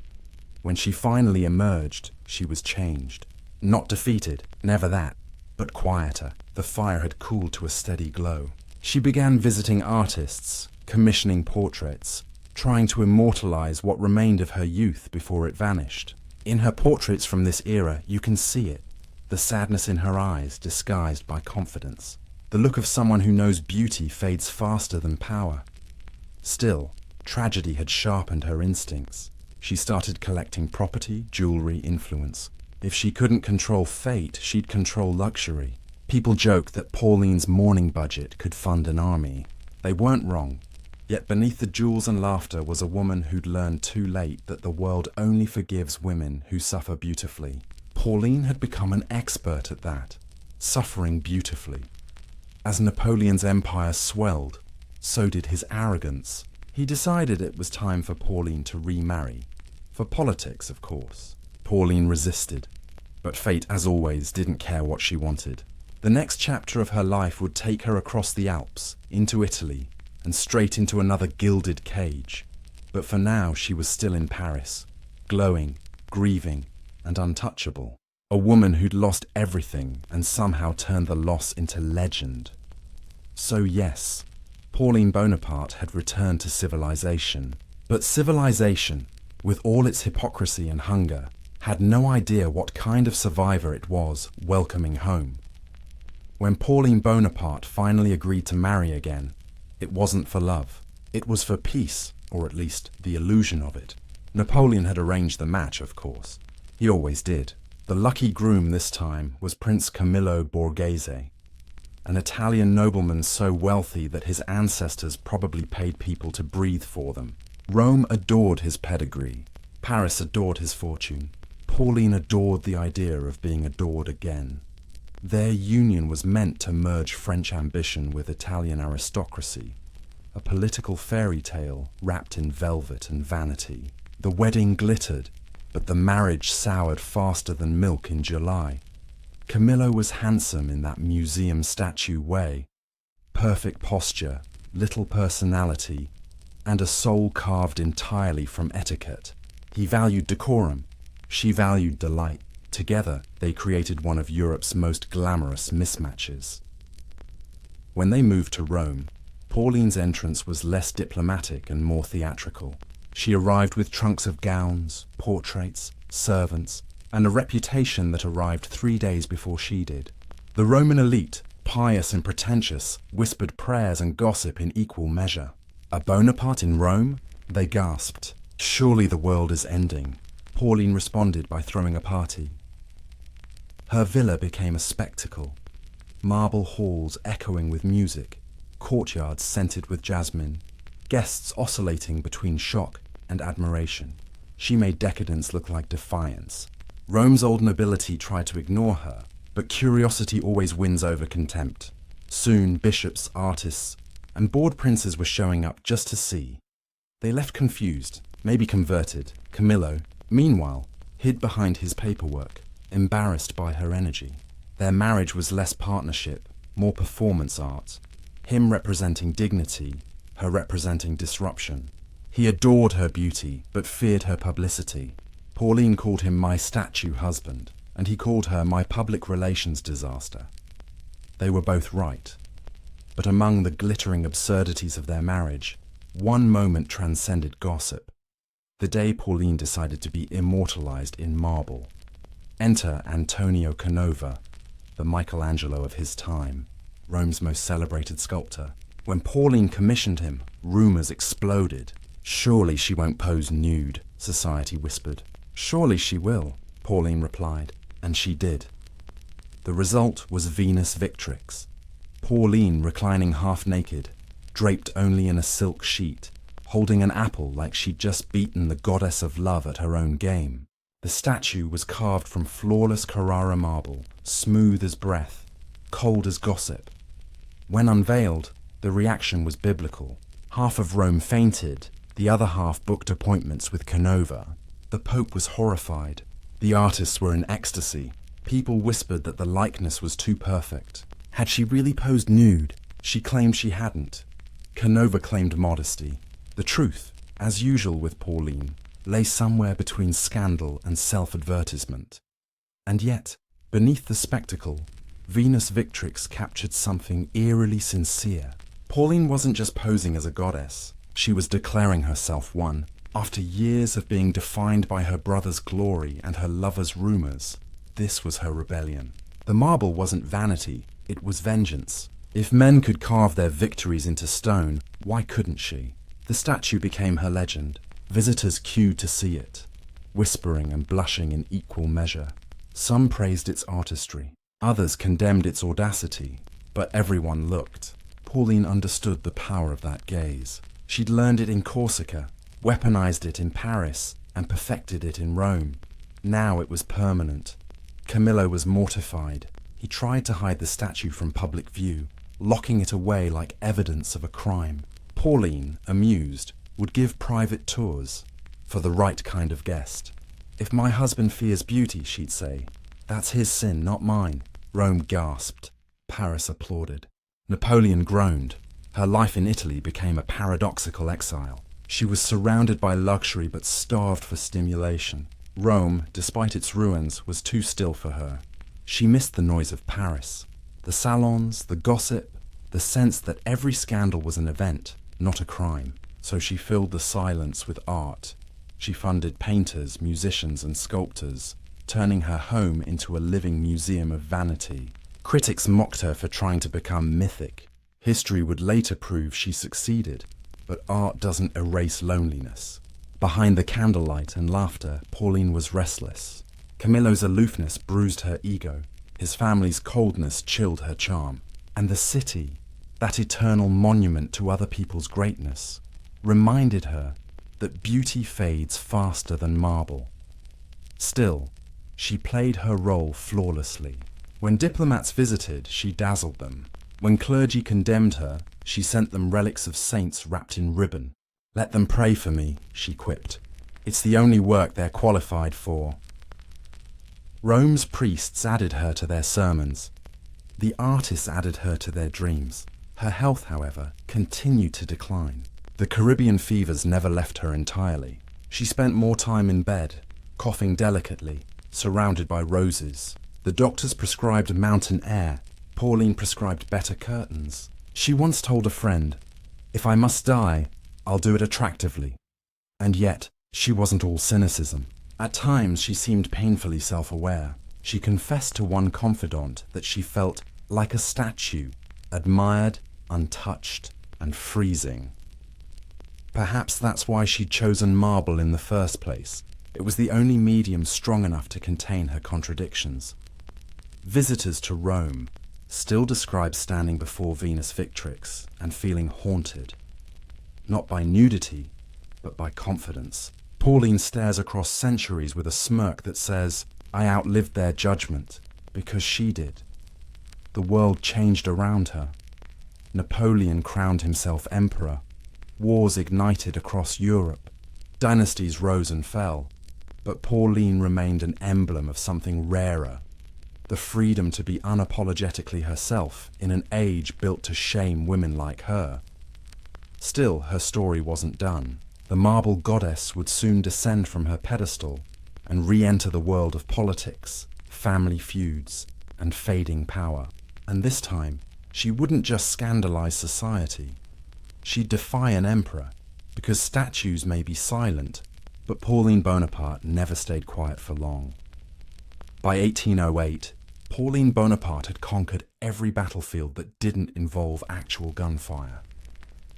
When she finally emerged, she was changed. Not defeated, never that, but quieter. The fire had cooled to a steady glow. She began visiting artists, commissioning portraits, trying to immortalize what remained of her youth before it vanished. In her portraits from this era, you can see it. The sadness in her eyes disguised by confidence. The look of someone who knows beauty fades faster than power. Still, tragedy had sharpened her instincts. She started collecting property, jewelry, influence. If she couldn't control fate, she'd control luxury. People joke that Pauline's mourning budget could fund an army. They weren't wrong. Yet beneath the jewels and laughter was a woman who'd learned too late that the world only forgives women who suffer beautifully. Pauline had become an expert at that, suffering beautifully. As Napoleon's empire swelled, so did his arrogance. He decided it was time for Pauline to remarry. For politics, of course. Pauline resisted, but fate, as always, didn't care what she wanted. The next chapter of her life would take her across the Alps, into Italy, and straight into another gilded cage. But for now, she was still in Paris, glowing, grieving, and untouchable. A woman who'd lost everything and somehow turned the loss into legend. So yes, Pauline Bonaparte had returned to civilization. But civilization, with all its hypocrisy and hunger, had no idea what kind of survivor it was welcoming home. When Pauline Bonaparte finally agreed to marry again, it wasn't for love. It was for peace, or at least the illusion of it. Napoleon had arranged the match, of course. He always did. The lucky groom this time was Prince Camillo Borghese, an Italian nobleman so wealthy that his ancestors probably paid people to breathe for them. Rome adored his pedigree. Paris adored his fortune. Pauline adored the idea of being adored again. Their union was meant to merge French ambition with Italian aristocracy. a political fairy tale wrapped in velvet and vanity. The wedding glittered, but the marriage soured faster than milk in July. Camillo was handsome in that museum statue way. Perfect posture, little personality, and a soul carved entirely from etiquette. He valued decorum, she valued delight. Together, they created one of Europe's most glamorous mismatches. When they moved to Rome, Pauline's entrance was less diplomatic and more theatrical. She arrived with trunks of gowns, portraits, servants, and a reputation that arrived 3 days before she did. The Roman elite, pious and pretentious, whispered prayers and gossip in equal measure. A Bonaparte in Rome? They gasped. Surely the world is ending. Pauline responded by throwing a party. Her villa became a spectacle. Marble halls echoing with music, courtyards scented with jasmine, guests oscillating between shock and admiration. She made decadence look like defiance. Rome's old nobility tried to ignore her, but curiosity always wins over contempt. Soon bishops, artists, and bored princes were showing up just to see. They left confused, maybe converted. Camillo, meanwhile, hid behind his paperwork, embarrassed by her energy. Their marriage was less partnership, more performance art. Him representing dignity, her representing disruption. He adored her beauty, but feared her publicity. Pauline called him my statue husband, and he called her my public relations disaster. They were both right. But among the glittering absurdities of their marriage, one moment transcended gossip. The day Pauline decided to be immortalized in marble. Enter Antonio Canova, the Michelangelo of his time, Rome's most celebrated sculptor. When Pauline commissioned him, rumors exploded. Surely she won't pose nude, society whispered. Surely she will, Pauline replied, and she did. The result was Venus Victrix. Pauline reclining half naked, draped only in a silk sheet, holding an apple like she'd just beaten the goddess of love at her own game. The statue was carved from flawless Carrara marble, smooth as breath, cold as gossip. When unveiled, the reaction was biblical. Half of Rome fainted, the other half booked appointments with Canova. The Pope was horrified. The artists were in ecstasy. People whispered that the likeness was too perfect. Had she really posed nude? She claimed she hadn't. Canova claimed modesty. The truth, as usual with Pauline, lay somewhere between scandal and self-advertisement. And yet, beneath the spectacle, Venus Victrix captured something eerily sincere. Pauline wasn't just posing as a goddess. She was declaring herself one. After years of being defined by her brother's glory and her lover's rumors, this was her rebellion. The marble wasn't vanity, it was vengeance. If men could carve their victories into stone, why couldn't she? The statue became her legend. Visitors queued to see it, whispering and blushing in equal measure. Some praised its artistry, others condemned its audacity, but everyone looked. Pauline understood the power of that gaze. She'd learned it in Corsica, weaponized it in Paris, and perfected it in Rome. Now it was permanent. Camillo was mortified. He tried to hide the statue from public view, locking it away like evidence of a crime. Pauline, amused, would give private tours for the right kind of guest. If my husband fears beauty, she'd say, that's his sin, not mine. Rome gasped. Paris applauded. Napoleon groaned. Her life in Italy became a paradoxical exile. She was surrounded by luxury but starved for stimulation. Rome, despite its ruins, was too still for her. She missed the noise of Paris, the salons, the gossip, the sense that every scandal was an event, not a crime. So she filled the silence with art. She funded painters, musicians, and sculptors, turning her home into a living museum of vanity. Critics mocked her for trying to become mythic. History would later prove she succeeded, but art doesn't erase loneliness. Behind the candlelight and laughter, Pauline was restless. Camillo's aloofness bruised her ego. His family's coldness chilled her charm. And the city, that eternal monument to other people's greatness, reminded her that beauty fades faster than marble. Still, she played her role flawlessly. When diplomats visited, she dazzled them. When clergy condemned her, she sent them relics of saints wrapped in ribbon. "Let them pray for me," she quipped. "It's the only work they're qualified for." Rome's priests added her to their sermons. The artists added her to their dreams. Her health, however, continued to decline. The Caribbean fevers never left her entirely. She spent more time in bed, coughing delicately, surrounded by roses. The doctors prescribed mountain air. Pauline prescribed better curtains. She once told a friend, "If I must die, I'll do it attractively." And yet, she wasn't all cynicism. At times, she seemed painfully self-aware. She confessed to one confidant that she felt like a statue, admired, untouched, and freezing. Perhaps that's why she'd chosen marble in the first place. It was the only medium strong enough to contain her contradictions. Visitors to Rome still describe standing before Venus Victrix and feeling haunted. Not by nudity, but by confidence. Pauline stares across centuries with a smirk that says, "I outlived their judgment, because she did." The world changed around her. Napoleon crowned himself emperor. Wars ignited across Europe. Dynasties rose and fell. But Pauline remained an emblem of something rarer. The freedom to be unapologetically herself in an age built to shame women like her. Still, her story wasn't done. The marble goddess would soon descend from her pedestal and re-enter the world of politics, family feuds, and fading power. And this time, she wouldn't just scandalize society. She'd defy an emperor, because statues may be silent, but Pauline Bonaparte never stayed quiet for long. By 1808, Pauline Bonaparte had conquered every battlefield that didn't involve actual gunfire.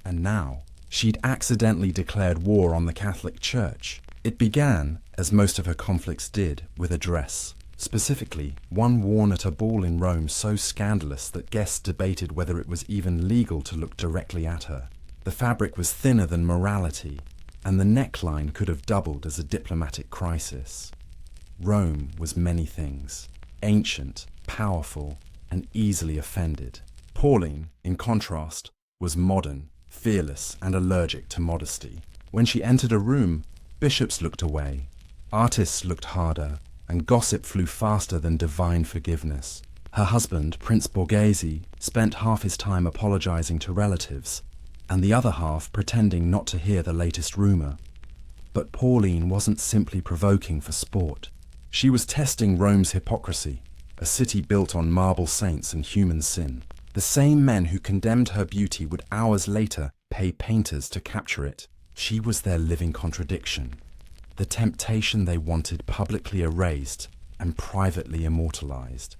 And now, she'd accidentally declared war on the Catholic Church. It began, as most of her conflicts did, with a dress. Specifically, one worn at a ball in Rome so scandalous that guests debated whether it was even legal to look directly at her. The fabric was thinner than morality, and the neckline could have doubled as a diplomatic crisis. Rome was many things: ancient, powerful, and easily offended. Pauline, in contrast, was modern, fearless, and allergic to modesty. When she entered a room, bishops looked away, artists looked harder, and gossip flew faster than divine forgiveness. Her husband, Prince Borghese, spent half his time apologizing to relatives, and the other half pretending not to hear the latest rumor. But Pauline wasn't simply provoking for sport. She was testing Rome's hypocrisy, a city built on marble saints and human sin. The same men who condemned her beauty would hours later pay painters to capture it. She was their living contradiction, the temptation they wanted publicly erased and privately immortalized.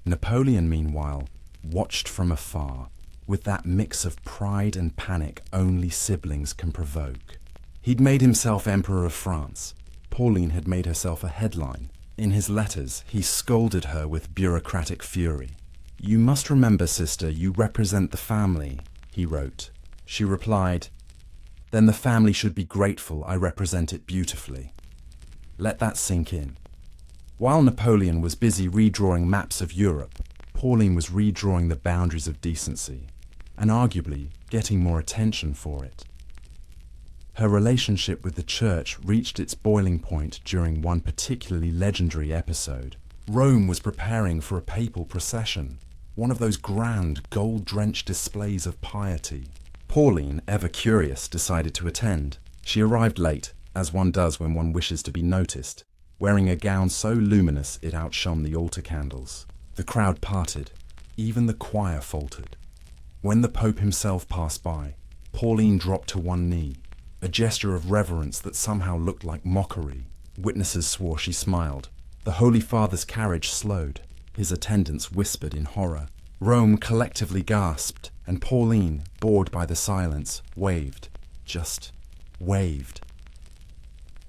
Napoleon, meanwhile, watched from afar, with that mix of pride and panic only siblings can provoke. He'd made himself Emperor of France. Pauline had made herself a headline. In his letters, he scolded her with bureaucratic fury. "You must remember, sister, you represent the family," he wrote. She replied, "Then the family should be grateful I represent it beautifully." Let that sink in. While Napoleon was busy redrawing maps of Europe, Pauline was redrawing the boundaries of decency, and arguably getting more attention for it. Her relationship with the church reached its boiling point during one particularly legendary episode. Rome was preparing for a papal procession, one of those grand, gold-drenched displays of piety. Pauline, ever curious, decided to attend. She arrived late, as one does when one wishes to be noticed, wearing a gown so luminous it outshone the altar candles. The crowd parted. Even the choir faltered. When the Pope himself passed by, Pauline dropped to one knee, a gesture of reverence that somehow looked like mockery. Witnesses swore she smiled. The Holy Father's carriage slowed. His attendants whispered in horror. Rome collectively gasped, and Pauline, bored by the silence, waved. Just waved.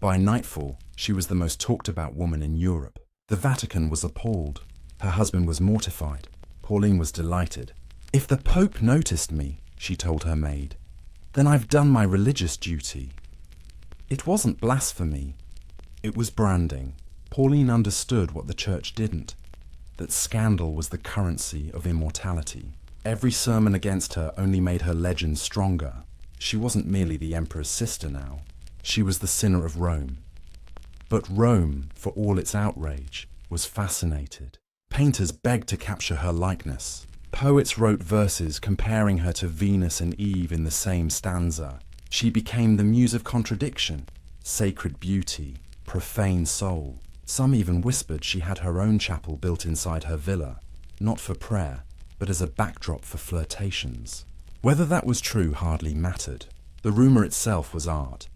By nightfall, she was the most talked about woman in Europe. The Vatican was appalled. Her husband was mortified. Pauline was delighted. "If the Pope noticed me," she told her maid, "then I've done my religious duty." It wasn't blasphemy. It was branding. Pauline understood what the church didn't, that scandal was the currency of immortality. Every sermon against her only made her legend stronger. She wasn't merely the emperor's sister now. She was the sinner of Rome. But Rome, for all its outrage, was fascinated. Painters begged to capture her likeness. Poets wrote verses comparing her to Venus and Eve in the same stanza. She became the muse of contradiction, sacred beauty, profane soul. Some even whispered she had her own chapel built inside her villa, not for prayer, but as a backdrop for flirtations. Whether that was true hardly mattered. The rumor itself was art.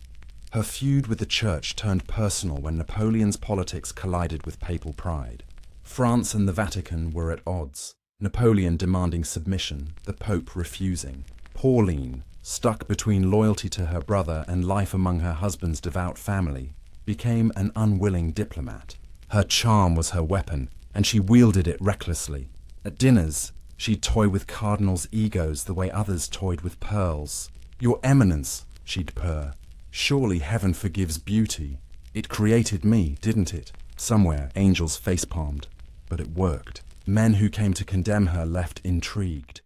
Her feud with the church turned personal when Napoleon's politics collided with papal pride. France and the Vatican were at odds, Napoleon demanding submission, the Pope refusing. Pauline, stuck between loyalty to her brother and life among her husband's devout family, became an unwilling diplomat. Her charm was her weapon, and she wielded it recklessly. At dinners, she'd toy with cardinals' egos the way others toyed with pearls. "Your Eminence," she'd purr. "Surely heaven forgives beauty. It created me, didn't it?" Somewhere, angels face-palmed. But it worked. Men who came to condemn her left intrigued,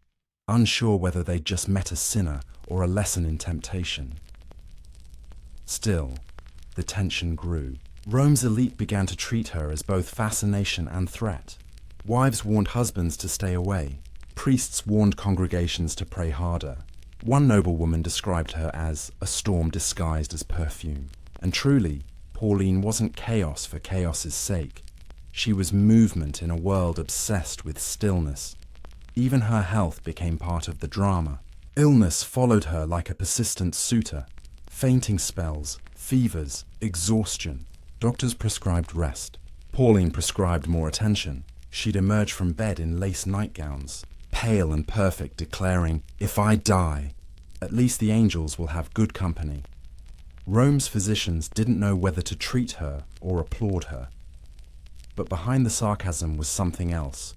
unsure whether they'd just met a sinner or a lesson in temptation. Still, the tension grew. Rome's elite began to treat her as both fascination and threat. Wives warned husbands to stay away. Priests warned congregations to pray harder. One noblewoman described her as a storm disguised as perfume. And truly, Pauline wasn't chaos for chaos's sake. She was movement in a world obsessed with stillness. Even her health became part of the drama. Illness followed her like a persistent suitor. Fainting spells, fevers, exhaustion. Doctors prescribed rest. Pauline prescribed more attention. She'd emerge from bed in lace nightgowns, pale and perfect, declaring, "If I die, at least the angels will have good company." Rome's physicians didn't know whether to treat her or applaud her. But behind the sarcasm was something else.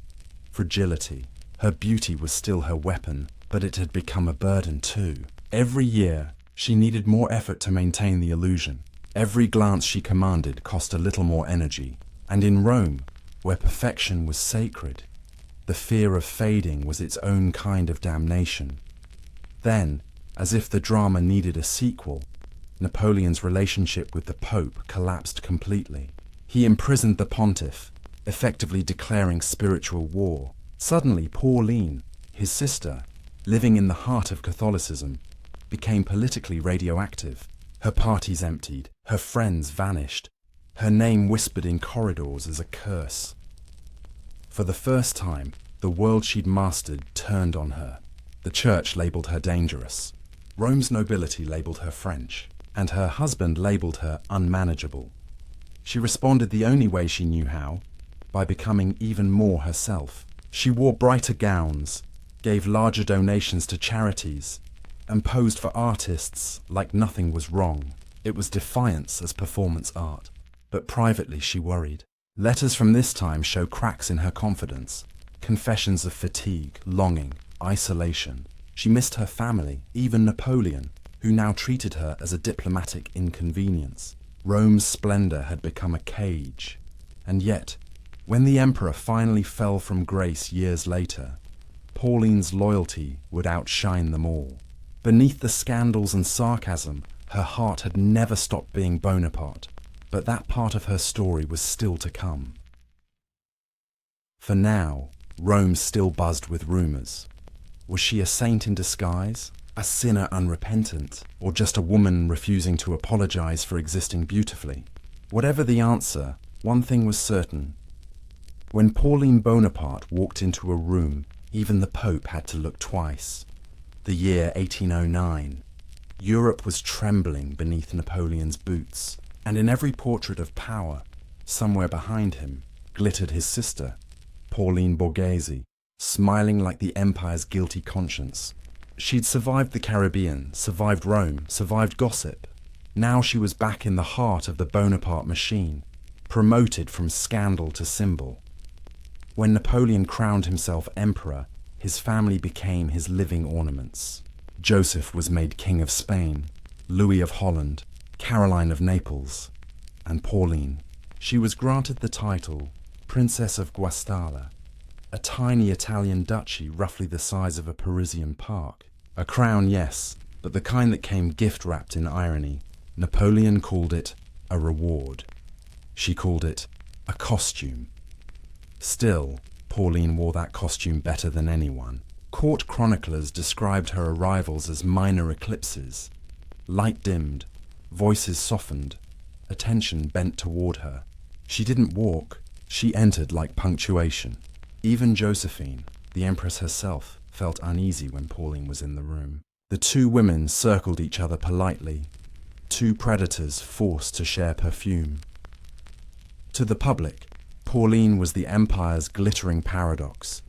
Fragility. Her beauty was still her weapon, but it had become a burden too. Every year, she needed more effort to maintain the illusion. Every glance she commanded cost a little more energy. And in Rome, where perfection was sacred, the fear of fading was its own kind of damnation. Then, as if the drama needed a sequel, Napoleon's relationship with the Pope collapsed completely. He imprisoned the pontiff, effectively declaring spiritual war. Suddenly, Pauline, his sister, living in the heart of Catholicism, became politically radioactive. Her parties emptied, her friends vanished, her name whispered in corridors as a curse. For the first time, the world she'd mastered turned on her. The church labelled her dangerous. Rome's nobility labelled her French, and her husband labelled her unmanageable. She responded the only way she knew how, by becoming even more herself. She wore brighter gowns, gave larger donations to charities, and posed for artists like nothing was wrong. It was defiance as performance art. But privately she worried. Letters from this time show cracks in her confidence, confessions of fatigue, longing, isolation. She missed her family, even Napoleon, who now treated her as a diplomatic inconvenience. Rome's splendor had become a cage. And yet, when the emperor finally fell from grace years later, Pauline's loyalty would outshine them all. Beneath the scandals and sarcasm, her heart had never stopped being Bonaparte. But that part of her story was still to come. For now, Rome still buzzed with rumors. Was she a saint in disguise, a sinner unrepentant, or just a woman refusing to apologize for existing beautifully? Whatever the answer, one thing was certain. When Pauline Bonaparte walked into a room, even the Pope had to look twice. The year 1809. Europe was trembling beneath Napoleon's boots. And in every portrait of power, somewhere behind him, glittered his sister, Pauline Borghese, smiling like the empire's guilty conscience. She'd survived the Caribbean, survived Rome, survived gossip. Now she was back in the heart of the Bonaparte machine, promoted from scandal to symbol. When Napoleon crowned himself emperor, his family became his living ornaments. Joseph was made King of Spain, Louis of Holland, Caroline of Naples, and Pauline. She was granted the title Princess of Guastalla. A tiny Italian duchy roughly the size of a Parisian park. A crown, yes, but the kind that came gift-wrapped in irony. Napoleon called it a reward. She called it a costume. Still, Pauline wore that costume better than anyone. Court chroniclers described her arrivals as minor eclipses. Light dimmed, voices softened, attention bent toward her. She didn't walk, she entered like punctuation. Even Josephine, the Empress herself, felt uneasy when Pauline was in the room. The two women circled each other politely, two predators forced to share perfume. To the public, Pauline was the empire's glittering paradox,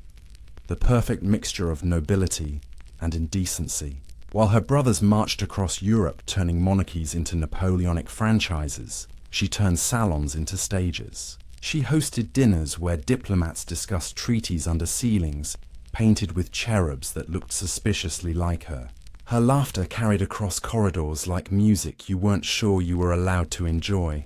the perfect mixture of nobility and indecency. While her brothers marched across Europe turning monarchies into Napoleonic franchises, she turned salons into stages. She hosted dinners where diplomats discussed treaties under ceilings, painted with cherubs that looked suspiciously like her. Her laughter carried across corridors like music you weren't sure you were allowed to enjoy.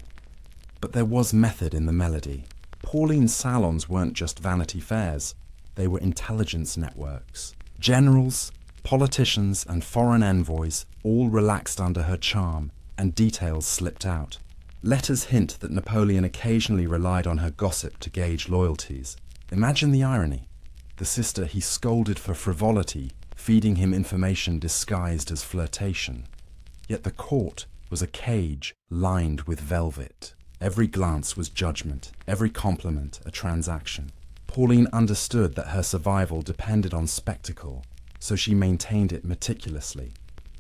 But there was method in the melody. Pauline's salons weren't just Vanity Fairs, they were intelligence networks. Generals, politicians, and foreign envoys all relaxed under her charm, and details slipped out. Letters hint that Napoleon occasionally relied on her gossip to gauge loyalties. Imagine the irony. The sister he scolded for frivolity, feeding him information disguised as flirtation. Yet the court was a cage lined with velvet. Every glance was judgment, every compliment a transaction. Pauline understood that her survival depended on spectacle, so she maintained it meticulously.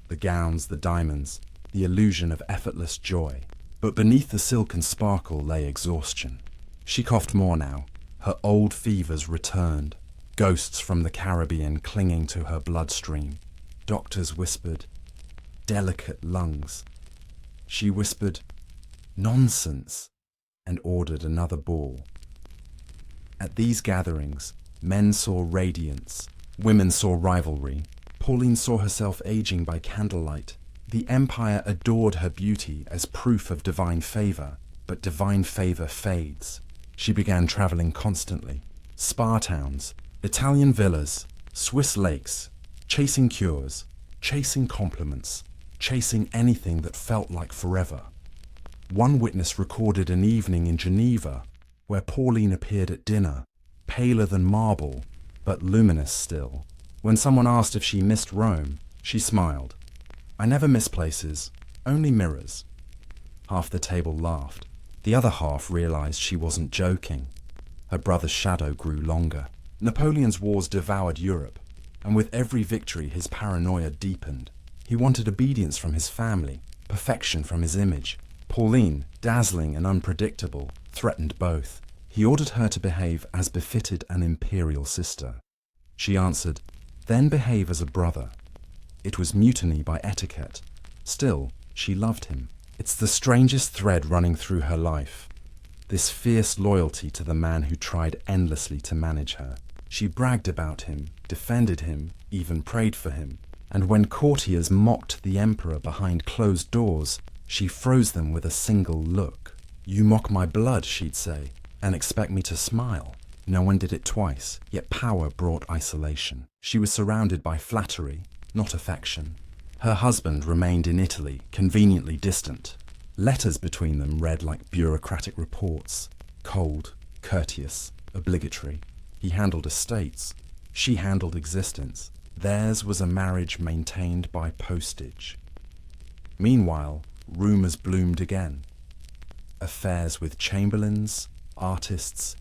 The gowns, the diamonds, the illusion of effortless joy. But beneath the silk and sparkle lay exhaustion. She coughed more now. Her old fevers returned, ghosts from the Caribbean clinging to her bloodstream. Doctors whispered, "Delicate lungs." She whispered, "Nonsense," and ordered another ball. At these gatherings, men saw radiance, women saw rivalry. Pauline saw herself aging by candlelight. The empire adored her beauty as proof of divine favor, but divine favor fades. She began traveling constantly. Spa towns, Italian villas, Swiss lakes, chasing cures, chasing compliments, chasing anything that felt like forever. One witness recorded an evening in Geneva where Pauline appeared at dinner, paler than marble, but luminous still. When someone asked if she missed Rome, she smiled. "I never miss places, only mirrors." Half the table laughed. The other half realized she wasn't joking. Her brother's shadow grew longer. Napoleon's wars devoured Europe, and with every victory his paranoia deepened. He wanted obedience from his family, perfection from his image. Pauline, dazzling and unpredictable, threatened both. He ordered her to behave as befitted an imperial sister. She answered, "Then behave as a brother." It was mutiny by etiquette. Still, she loved him. It's the strangest thread running through her life. This fierce loyalty to the man who tried endlessly to manage her. She bragged about him, defended him, even prayed for him. And when courtiers mocked the emperor behind closed doors, she froze them with a single look. "You mock my blood," she'd say, "and expect me to smile." No one did it twice, yet power brought isolation. She was surrounded by flattery, not affection. Her husband remained in Italy, conveniently distant. Letters between them read like bureaucratic reports, cold, courteous, obligatory. He handled estates. She handled existence. Theirs was a marriage maintained by postage. Meanwhile, rumours bloomed again. Affairs with chamberlains, artists,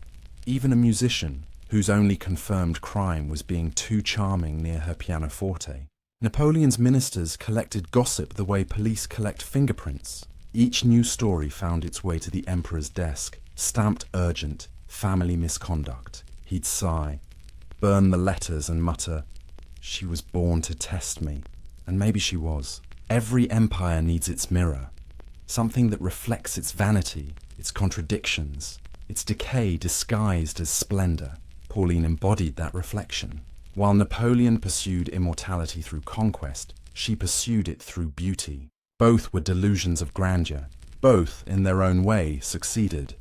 even a musician whose only confirmed crime was being too charming near her pianoforte. Napoleon's ministers collected gossip the way police collect fingerprints. Each new story found its way to the emperor's desk, stamped urgent, family misconduct. He'd sigh, burn the letters and mutter, "She was born to test me." And maybe she was. Every empire needs its mirror, something that reflects its vanity, its contradictions, its decay disguised as splendor. Pauline embodied that reflection. While Napoleon pursued immortality through conquest, she pursued it through beauty. Both were delusions of grandeur. Both, in their own way, succeeded.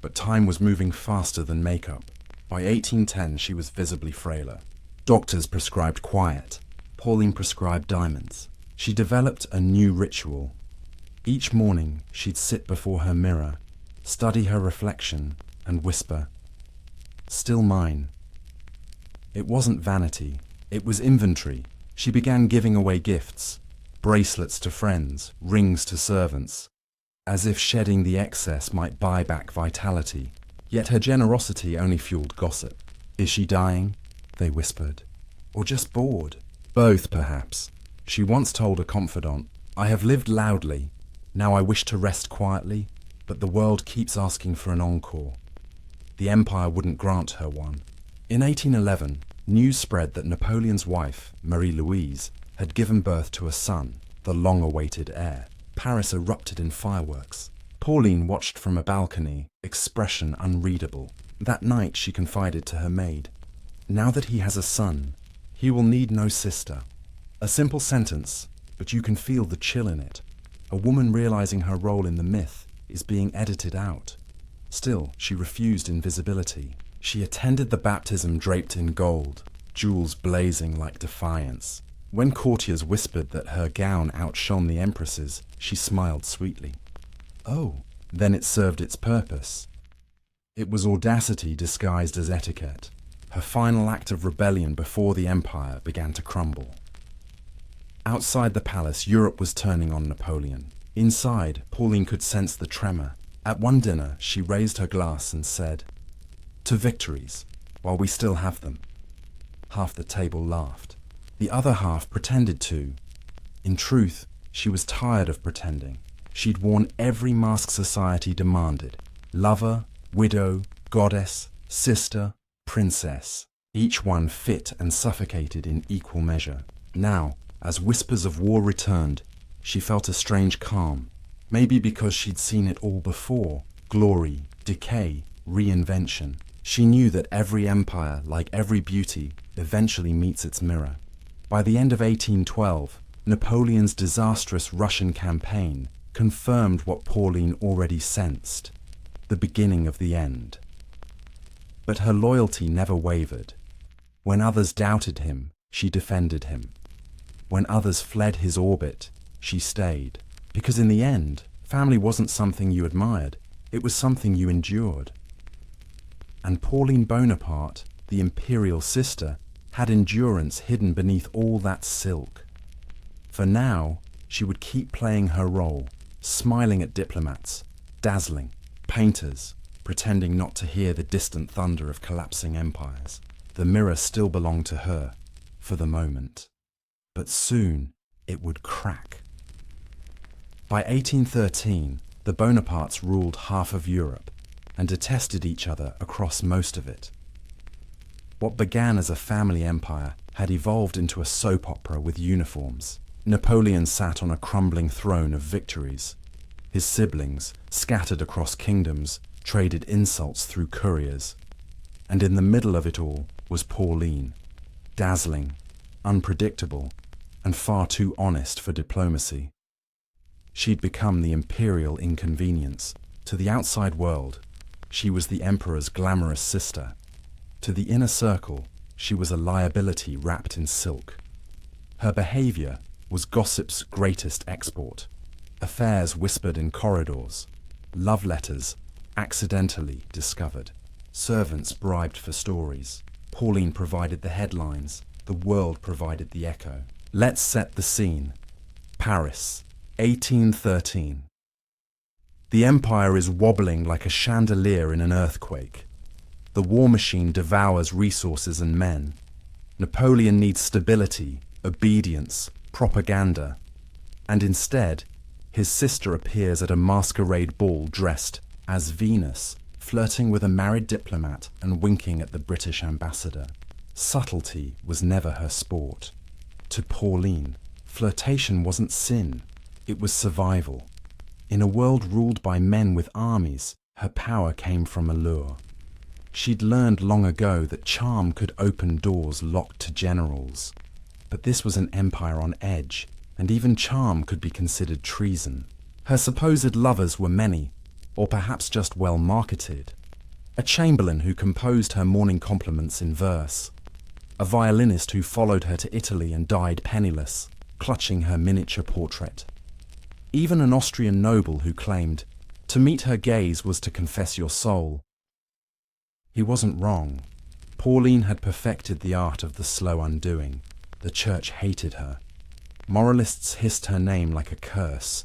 But time was moving faster than makeup. By 1810, she was visibly frailer. Doctors prescribed quiet. Pauline prescribed diamonds. She developed a new ritual. Each morning, she'd sit before her mirror, study her reflection, and whisper, "Still mine." It wasn't vanity. It was inventory. She began giving away gifts, bracelets to friends, rings to servants, as if shedding the excess might buy back vitality. Yet her generosity only fueled gossip. "Is she dying?" they whispered. "Or just bored?" Both, perhaps. She once told a confidant, "I have lived loudly. Now I wish to rest quietly, but the world keeps asking for an encore." The empire wouldn't grant her one. In 1811, news spread that Napoleon's wife, Marie-Louise, had given birth to a son, the long-awaited heir. Paris erupted in fireworks. Pauline watched from a balcony, expression unreadable. That night she confided to her maid, "Now that he has a son, he will need no sister." A simple sentence, but you can feel the chill in it. A woman realizing her role in the myth is being edited out. Still, she refused invisibility. She attended the baptism draped in gold, jewels blazing like defiance. When courtiers whispered that her gown outshone the empress's, she smiled sweetly. Oh, then it served its purpose. It was audacity disguised as etiquette. Her final act of rebellion before the empire began to crumble. Outside the palace, Europe was turning on Napoleon. Inside, Pauline could sense the tremor. At one dinner, she raised her glass and said, "To victories, while we still have them." Half the table laughed. The other half pretended to. In truth, she was tired of pretending. She'd worn every mask society demanded. Lover, widow, goddess, sister, princess. Each one fit and suffocated in equal measure. Now, as whispers of war returned, she felt a strange calm. Maybe because she'd seen it all before. Glory, decay, reinvention. She knew that every empire, like every beauty, eventually meets its mirror. By the end of 1812, Napoleon's disastrous Russian campaign confirmed what Pauline already sensed, the beginning of the end. But her loyalty never wavered. When others doubted him, she defended him. When others fled his orbit, she stayed. Because in the end, family wasn't something you admired, it was something you endured. And Pauline Bonaparte, the imperial sister, had endurance hidden beneath all that silk. For now, she would keep playing her role, smiling at diplomats, dazzling, painters, pretending not to hear the distant thunder of collapsing empires. The mirror still belonged to her, for the moment. But soon, it would crack. By 1813, the Bonapartes ruled half of Europe and detested each other across most of it. What began as a family empire had evolved into a soap opera with uniforms. Napoleon sat on a crumbling throne of victories. His siblings, scattered across kingdoms, traded insults through couriers. And in the middle of it all was Pauline, dazzling, unpredictable, and far too honest for diplomacy. She'd become the imperial inconvenience. To the outside world, she was the emperor's glamorous sister. To the inner circle, she was a liability wrapped in silk. Her behavior was gossip's greatest export. Affairs whispered in corridors, love letters accidentally discovered, servants bribed for stories. Pauline provided the headlines, the world provided the echo. Let's set the scene. Paris, 1813. The empire is wobbling like a chandelier in an earthquake. The war machine devours resources and men. Napoleon needs stability, obedience, propaganda. And instead, his sister appears at a masquerade ball dressed as Venus, flirting with a married diplomat and winking at the British ambassador. Subtlety was never her sport. To Pauline, flirtation wasn't sin, it was survival. In a world ruled by men with armies, her power came from allure. She'd learned long ago that charm could open doors locked to generals. But this was an empire on edge, and even charm could be considered treason. Her supposed lovers were many, or perhaps just well marketed. a chamberlain who composed her morning compliments in verse, a violinist who followed her to Italy and died penniless, clutching her miniature portrait. Even an Austrian noble who claimed, to meet her gaze was to confess your soul. He wasn't wrong. Pauline had perfected the art of the slow undoing. The church hated her. Moralists hissed her name like a curse.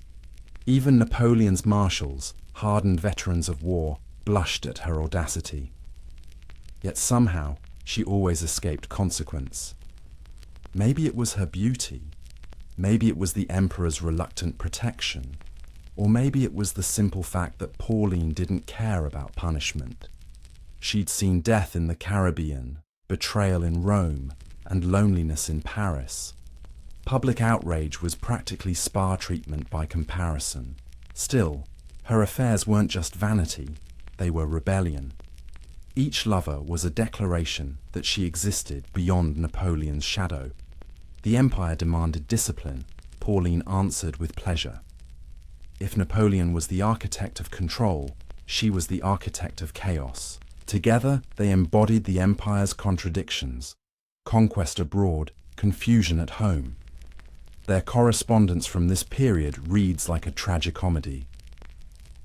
Even Napoleon's marshals, hardened veterans of war, blushed at her audacity. Yet somehow, she always escaped consequence. Maybe it was her beauty. Maybe it was the emperor's reluctant protection. Or maybe it was the simple fact that Pauline didn't care about punishment. She'd seen death in the Caribbean, betrayal in Rome, and loneliness in Paris. Public outrage was practically spa treatment by comparison. Still, her affairs weren't just vanity, they were rebellion. Each lover was a declaration that she existed beyond Napoleon's shadow. The empire demanded discipline. Pauline answered with pleasure. If Napoleon was the architect of control, she was the architect of chaos. Together, they embodied the empire's contradictions: conquest abroad, confusion at home. Their correspondence from this period reads like a tragicomedy.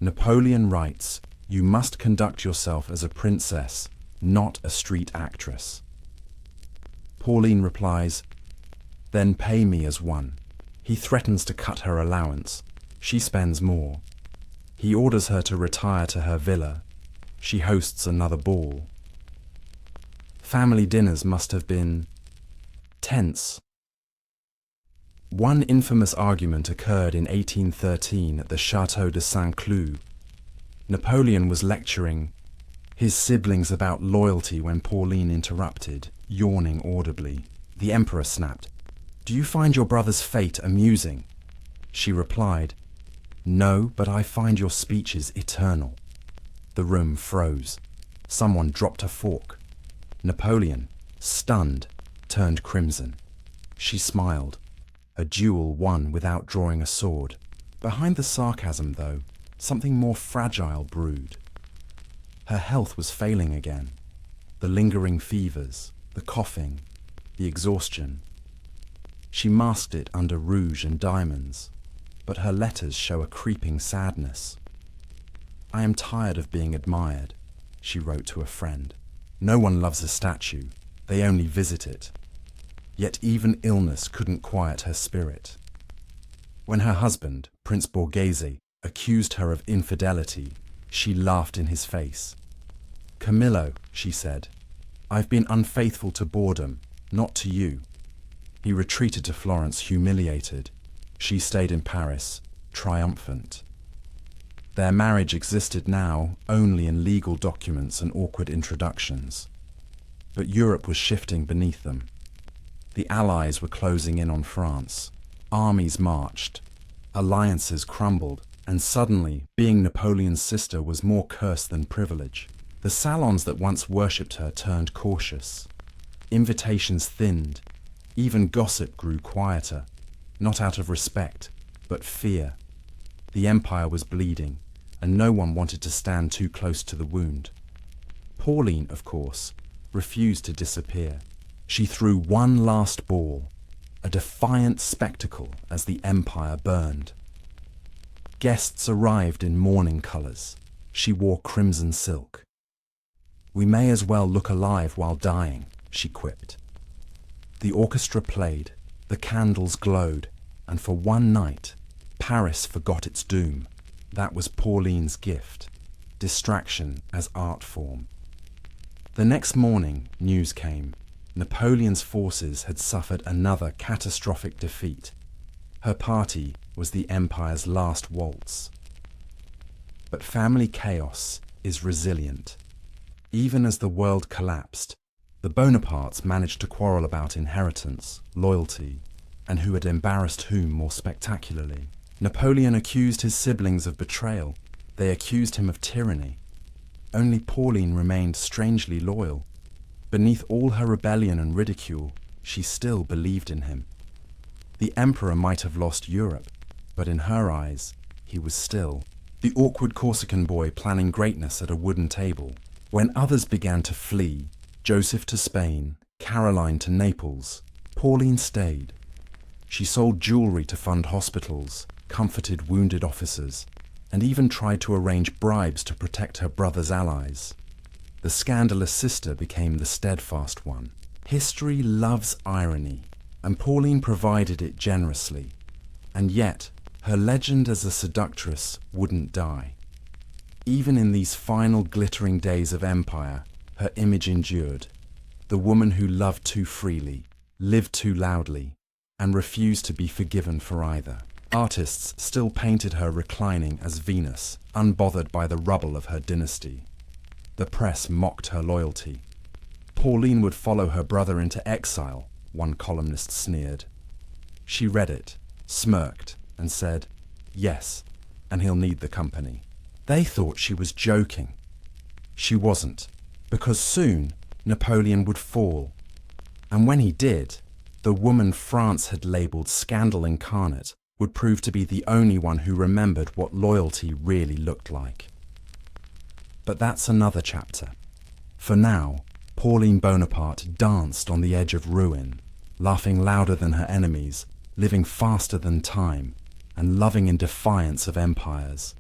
Napoleon writes, "You must conduct yourself as a princess, not a street actress." Pauline replies, "Then pay me as one." He threatens to cut her allowance. She spends more. He orders her to retire to her villa. She hosts another ball. Family dinners must have been tense. One infamous argument occurred in 1813 at the Château de Saint-Cloud. Napoleon was lecturing his siblings about loyalty when Pauline interrupted, yawning audibly. The emperor snapped, "Do you find your brother's fate amusing?" She replied, "No, but I find your speeches eternal." The room froze. Someone dropped a fork. Napoleon, stunned, turned crimson. She smiled. A duel won without drawing a sword. Behind the sarcasm, though, something more fragile brewed. Her health was failing again. The lingering fevers, the coughing, the exhaustion. She masked it under rouge and diamonds, but her letters show a creeping sadness. "I am tired of being admired," she wrote to a friend. "No one loves a statue, they only visit it." Yet even illness couldn't quiet her spirit. When her husband, Prince Borghese, accused her of infidelity, she laughed in his face. "Camillo," she said, "I've been unfaithful to boredom, not to you." He retreated to Florence humiliated. She stayed in Paris, triumphant. Their marriage existed now only in legal documents and awkward introductions. But Europe was shifting beneath them. The Allies were closing in on France. Armies marched. Alliances crumbled. And suddenly, being Napoleon's sister was more curse than privilege. The salons that once worshipped her turned cautious. Invitations thinned. Even gossip grew quieter. Not out of respect, but fear. The empire was bleeding, and no one wanted to stand too close to the wound. Pauline, of course, refused to disappear. She threw one last ball, a defiant spectacle as the empire burned. Guests arrived in mourning colours. She wore crimson silk. "We may as well look alive while dying," she quipped. The orchestra played, the candles glowed, and for one night, Paris forgot its doom. That was Pauline's gift, distraction as art form. The next morning, news came. Napoleon's forces had suffered another catastrophic defeat. Her party was the empire's last waltz. But family chaos is resilient. Even as the world collapsed, the Bonapartes managed to quarrel about inheritance, loyalty, and who had embarrassed whom more spectacularly. Napoleon accused his siblings of betrayal. They accused him of tyranny. Only Pauline remained strangely loyal. Beneath all her rebellion and ridicule, she still believed in him. The emperor might have lost Europe, but in her eyes, he was still the awkward Corsican boy planning greatness at a wooden table, When others began to flee, Joseph to Spain, Caroline to Naples, Pauline stayed. She sold jewelry to fund hospitals, comforted wounded officers, and even tried to arrange bribes to protect her brother's allies. The scandalous sister became the steadfast one. History loves irony, and Pauline provided it generously. And yet, her legend as a seductress wouldn't die. Even in these final glittering days of empire, her image endured. The woman who loved too freely, lived too loudly, and refused to be forgiven for either. Artists still painted her reclining as Venus, unbothered by the rubble of her dynasty. The press mocked her loyalty. Pauline would follow her brother into exile, one columnist sneered. She read it, smirked, and said, "Yes, and he'll need the company." They thought she was joking. She wasn't, because soon Napoleon would fall. And when he did, the woman France had labelled scandal incarnate would prove to be the only one who remembered what loyalty really looked like. But that's another chapter. For now, Pauline Bonaparte danced on the edge of ruin, laughing louder than her enemies, living faster than time, and loving in defiance of empires.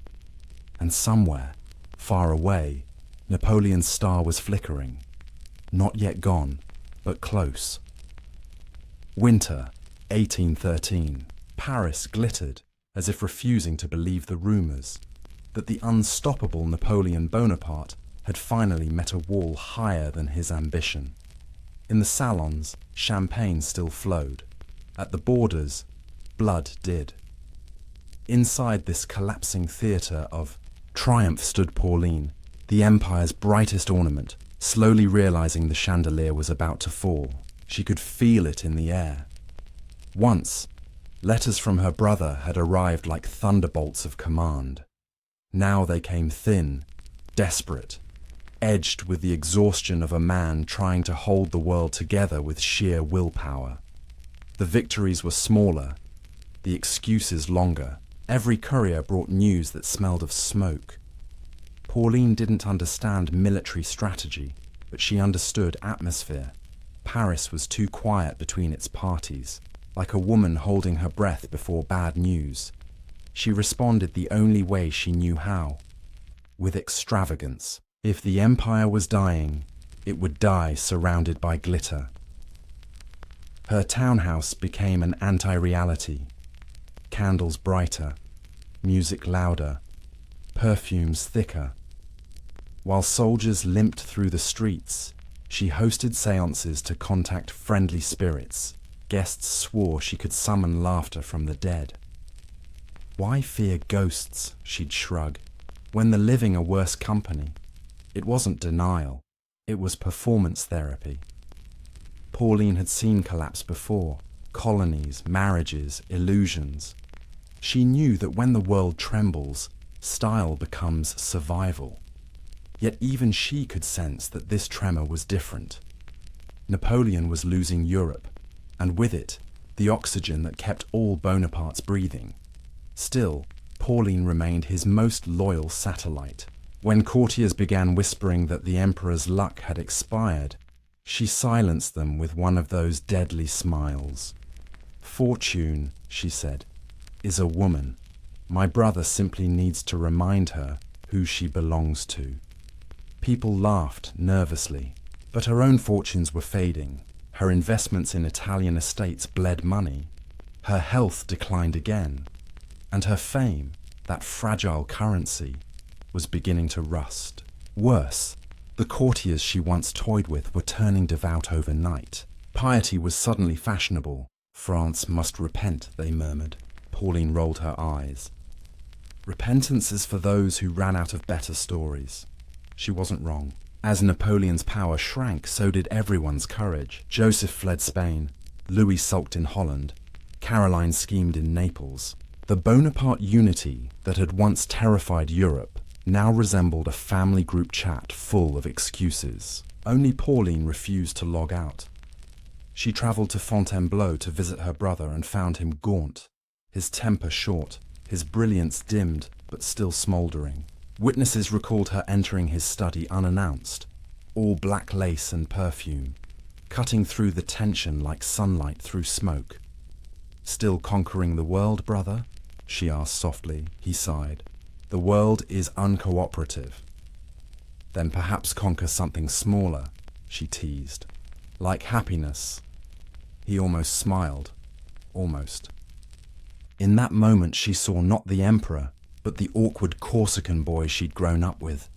And somewhere, far away, Napoleon's star was flickering. Not yet gone, but close. Winter, 1813. Paris glittered, as if refusing to believe the rumours that the unstoppable Napoleon Bonaparte had finally met a wall higher than his ambition. In the salons, champagne still flowed. At the borders, blood did. Inside this collapsing theatre of triumph stood Pauline, the empire's brightest ornament, slowly realizing the chandelier was about to fall. She could feel it in the air. Once, letters from her brother had arrived like thunderbolts of command. Now they came thin, desperate, edged with the exhaustion of a man trying to hold the world together with sheer willpower. The victories were smaller, the excuses longer. Every courier brought news that smelled of smoke. Pauline didn't understand military strategy, but she understood atmosphere. Paris was too quiet between its parties, like a woman holding her breath before bad news. She responded the only way she knew how, with extravagance. If the empire was dying, it would die surrounded by glitter. Her townhouse became an anti-reality. Candles brighter, music louder, perfumes thicker. While soldiers limped through the streets, she hosted seances to contact friendly spirits. Guests swore she could summon laughter from the dead. Why fear ghosts, she'd shrug, when the living are worse company? It wasn't denial, it was performance therapy. Pauline had seen collapse before, colonies, marriages, illusions. She knew that when the world trembles, style becomes survival. Yet even she could sense that this tremor was different. Napoleon was losing Europe, and with it, the oxygen that kept all Bonapartes breathing. Still, Pauline remained his most loyal satellite. When courtiers began whispering that the emperor's luck had expired, she silenced them with one of those deadly smiles. "Fortune," she said, "is a woman. My brother simply needs to remind her who she belongs to." People laughed nervously, but her own fortunes were fading. Her investments in Italian estates bled money. Her health declined again, and her fame, that fragile currency, was beginning to rust. Worse, the courtiers she once toyed with were turning devout overnight. Piety was suddenly fashionable. "France must repent," they murmured. Pauline rolled her eyes. "Repentance is for those who ran out of better stories." She wasn't wrong. As Napoleon's power shrank, so did everyone's courage. Joseph fled Spain. Louis sulked in Holland. Caroline schemed in Naples. The Bonaparte unity that had once terrified Europe now resembled a family group chat full of excuses. Only Pauline refused to log out. She travelled to Fontainebleau to visit her brother and found him gaunt, his temper short, his brilliance dimmed but still smouldering. Witnesses recalled her entering his study unannounced, all black lace and perfume, cutting through the tension like sunlight through smoke. "Still conquering the world, brother?" she asked softly. He sighed. "The world is uncooperative." "Then perhaps conquer something smaller," she teased. "Like happiness." He almost smiled. Almost. In that moment she saw not the emperor, but the awkward Corsican boy she'd grown up with,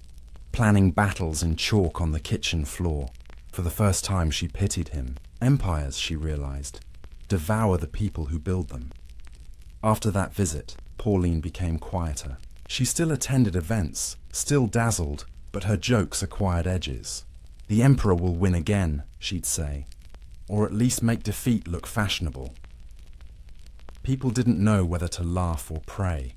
planning battles in chalk on the kitchen floor. For the first time she pitied him. Empires, she realized, devour the people who build them. After that visit, Pauline became quieter. She still attended events, still dazzled, but her jokes acquired edges. "The emperor will win again," she'd say, or at least make defeat look fashionable. People didn't know whether to laugh or pray.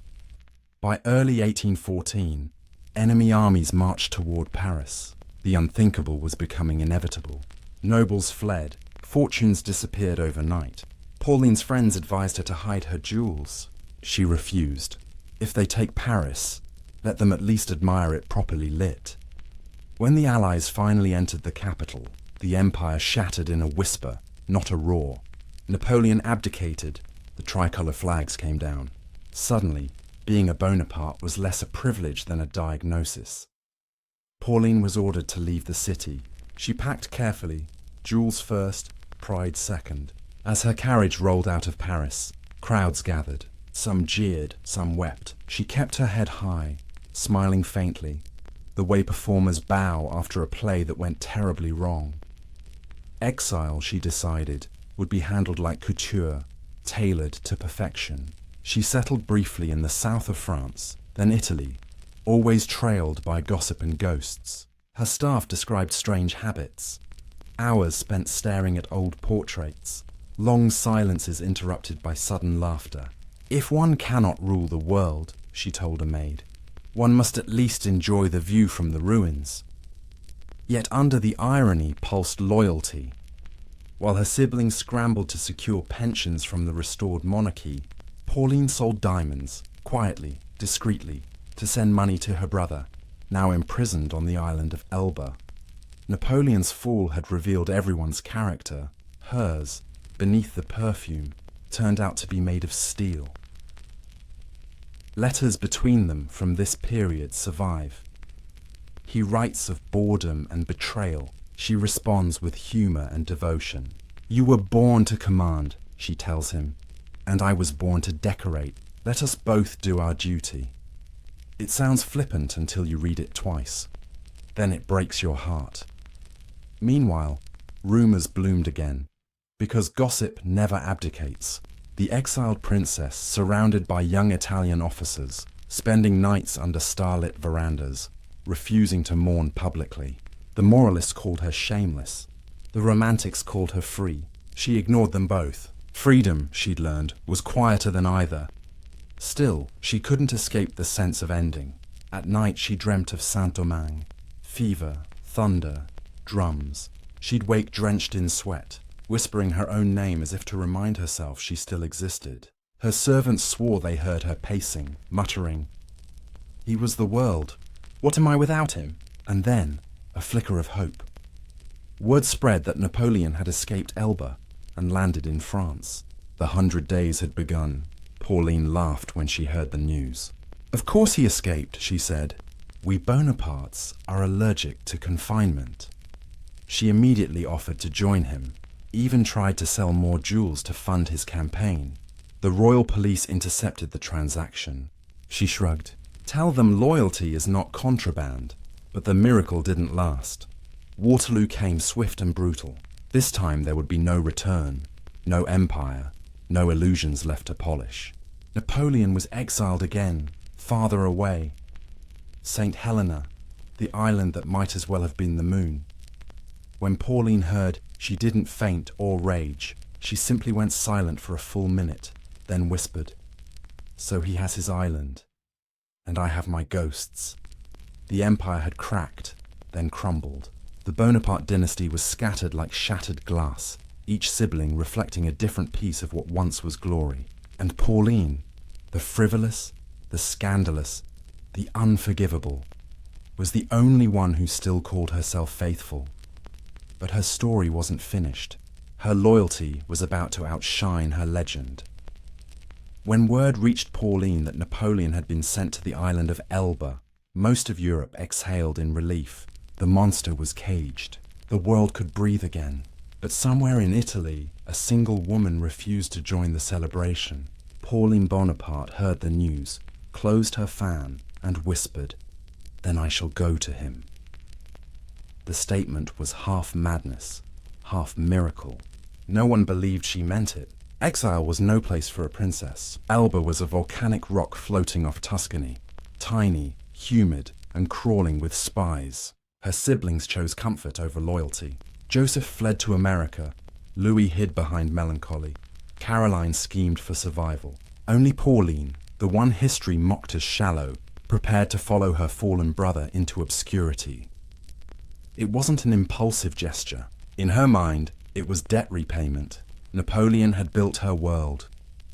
By early 1814, enemy armies marched toward Paris. The unthinkable was becoming inevitable. Nobles fled, fortunes disappeared overnight. Pauline's friends advised her to hide her jewels. She refused. If they take Paris, let them at least admire it properly lit. When the Allies finally entered the capital, the empire shattered in a whisper, not a roar. Napoleon abdicated. The tricolour flags came down. Suddenly, being a Bonaparte was less a privilege than a diagnosis. Pauline was ordered to leave the city. She packed carefully, jewels first, pride second. As her carriage rolled out of Paris, crowds gathered. Some jeered, some wept. She kept her head high, smiling faintly, the way performers bow after a play that went terribly wrong. Exile, she decided, would be handled like couture, tailored to perfection. She settled briefly in the south of France, then Italy, always trailed by gossip and ghosts. Her staff described strange habits. Hours spent staring at old portraits, long silences interrupted by sudden laughter. "If one cannot rule the world," she told a maid, "one must at least enjoy the view from the ruins." Yet under the irony pulsed loyalty. While her siblings scrambled to secure pensions from the restored monarchy, Pauline sold diamonds, quietly, discreetly, to send money to her brother, now imprisoned on the island of Elba. Napoleon's fall had revealed everyone's character. Hers, beneath the perfume, turned out to be made of steel. Letters between them from this period survive. He writes of boredom and betrayal. She responds with humor and devotion. "You were born to command," she tells him, "and I was born to decorate. Let us both do our duty." It sounds flippant until you read it twice. Then it breaks your heart. Meanwhile, rumors bloomed again. Because gossip never abdicates. The exiled princess, surrounded by young Italian officers, spending nights under starlit verandas, refusing to mourn publicly. The moralists called her shameless. The romantics called her free. She ignored them both. Freedom, she'd learned, was quieter than either. Still, she couldn't escape the sense of ending. At night she dreamt of Saint-Domingue. Fever, thunder, drums. She'd wake drenched in sweat, whispering her own name as if to remind herself she still existed. Her servants swore they heard her pacing, muttering, "He was the world. What am I without him?" And then, a flicker of hope. Word spread that Napoleon had escaped Elba and landed in France. The 100 days had begun. Pauline laughed when she heard the news. "Of course he escaped," she said. "We Bonapartes are allergic to confinement." She immediately offered to join him, even tried to sell more jewels to fund his campaign. The royal police intercepted the transaction. She shrugged. "Tell them loyalty is not contraband." But the miracle didn't last. Waterloo came swift and brutal. This time there would be no return, no empire, no illusions left to polish. Napoleon was exiled again, farther away. St. Helena, the island that might as well have been the moon. When Pauline heard, she didn't faint or rage. She simply went silent for a full minute, then whispered, "So he has his island, and I have my ghosts." The empire had cracked, then crumbled. The Bonaparte dynasty was scattered like shattered glass, each sibling reflecting a different piece of what once was glory. And Pauline, the frivolous, the scandalous, the unforgivable, was the only one who still called herself faithful. But her story wasn't finished. Her loyalty was about to outshine her legend. When word reached Pauline that Napoleon had been sent to the island of Elba, most of Europe exhaled in relief. The monster was caged. The world could breathe again. But somewhere in Italy, a single woman refused to join the celebration. Pauline Bonaparte heard the news, closed her fan, and whispered, "Then I shall go to him." The statement was half madness, half miracle. No one believed she meant it. Exile was no place for a princess. Elba was a volcanic rock floating off Tuscany, tiny, humid, and crawling with spies. Her siblings chose comfort over loyalty. Joseph fled to America. Louis hid behind melancholy. Caroline schemed for survival. Only Pauline, the one history mocked as shallow, prepared to follow her fallen brother into obscurity. It wasn't an impulsive gesture. In her mind, it was debt repayment. Napoleon had built her world.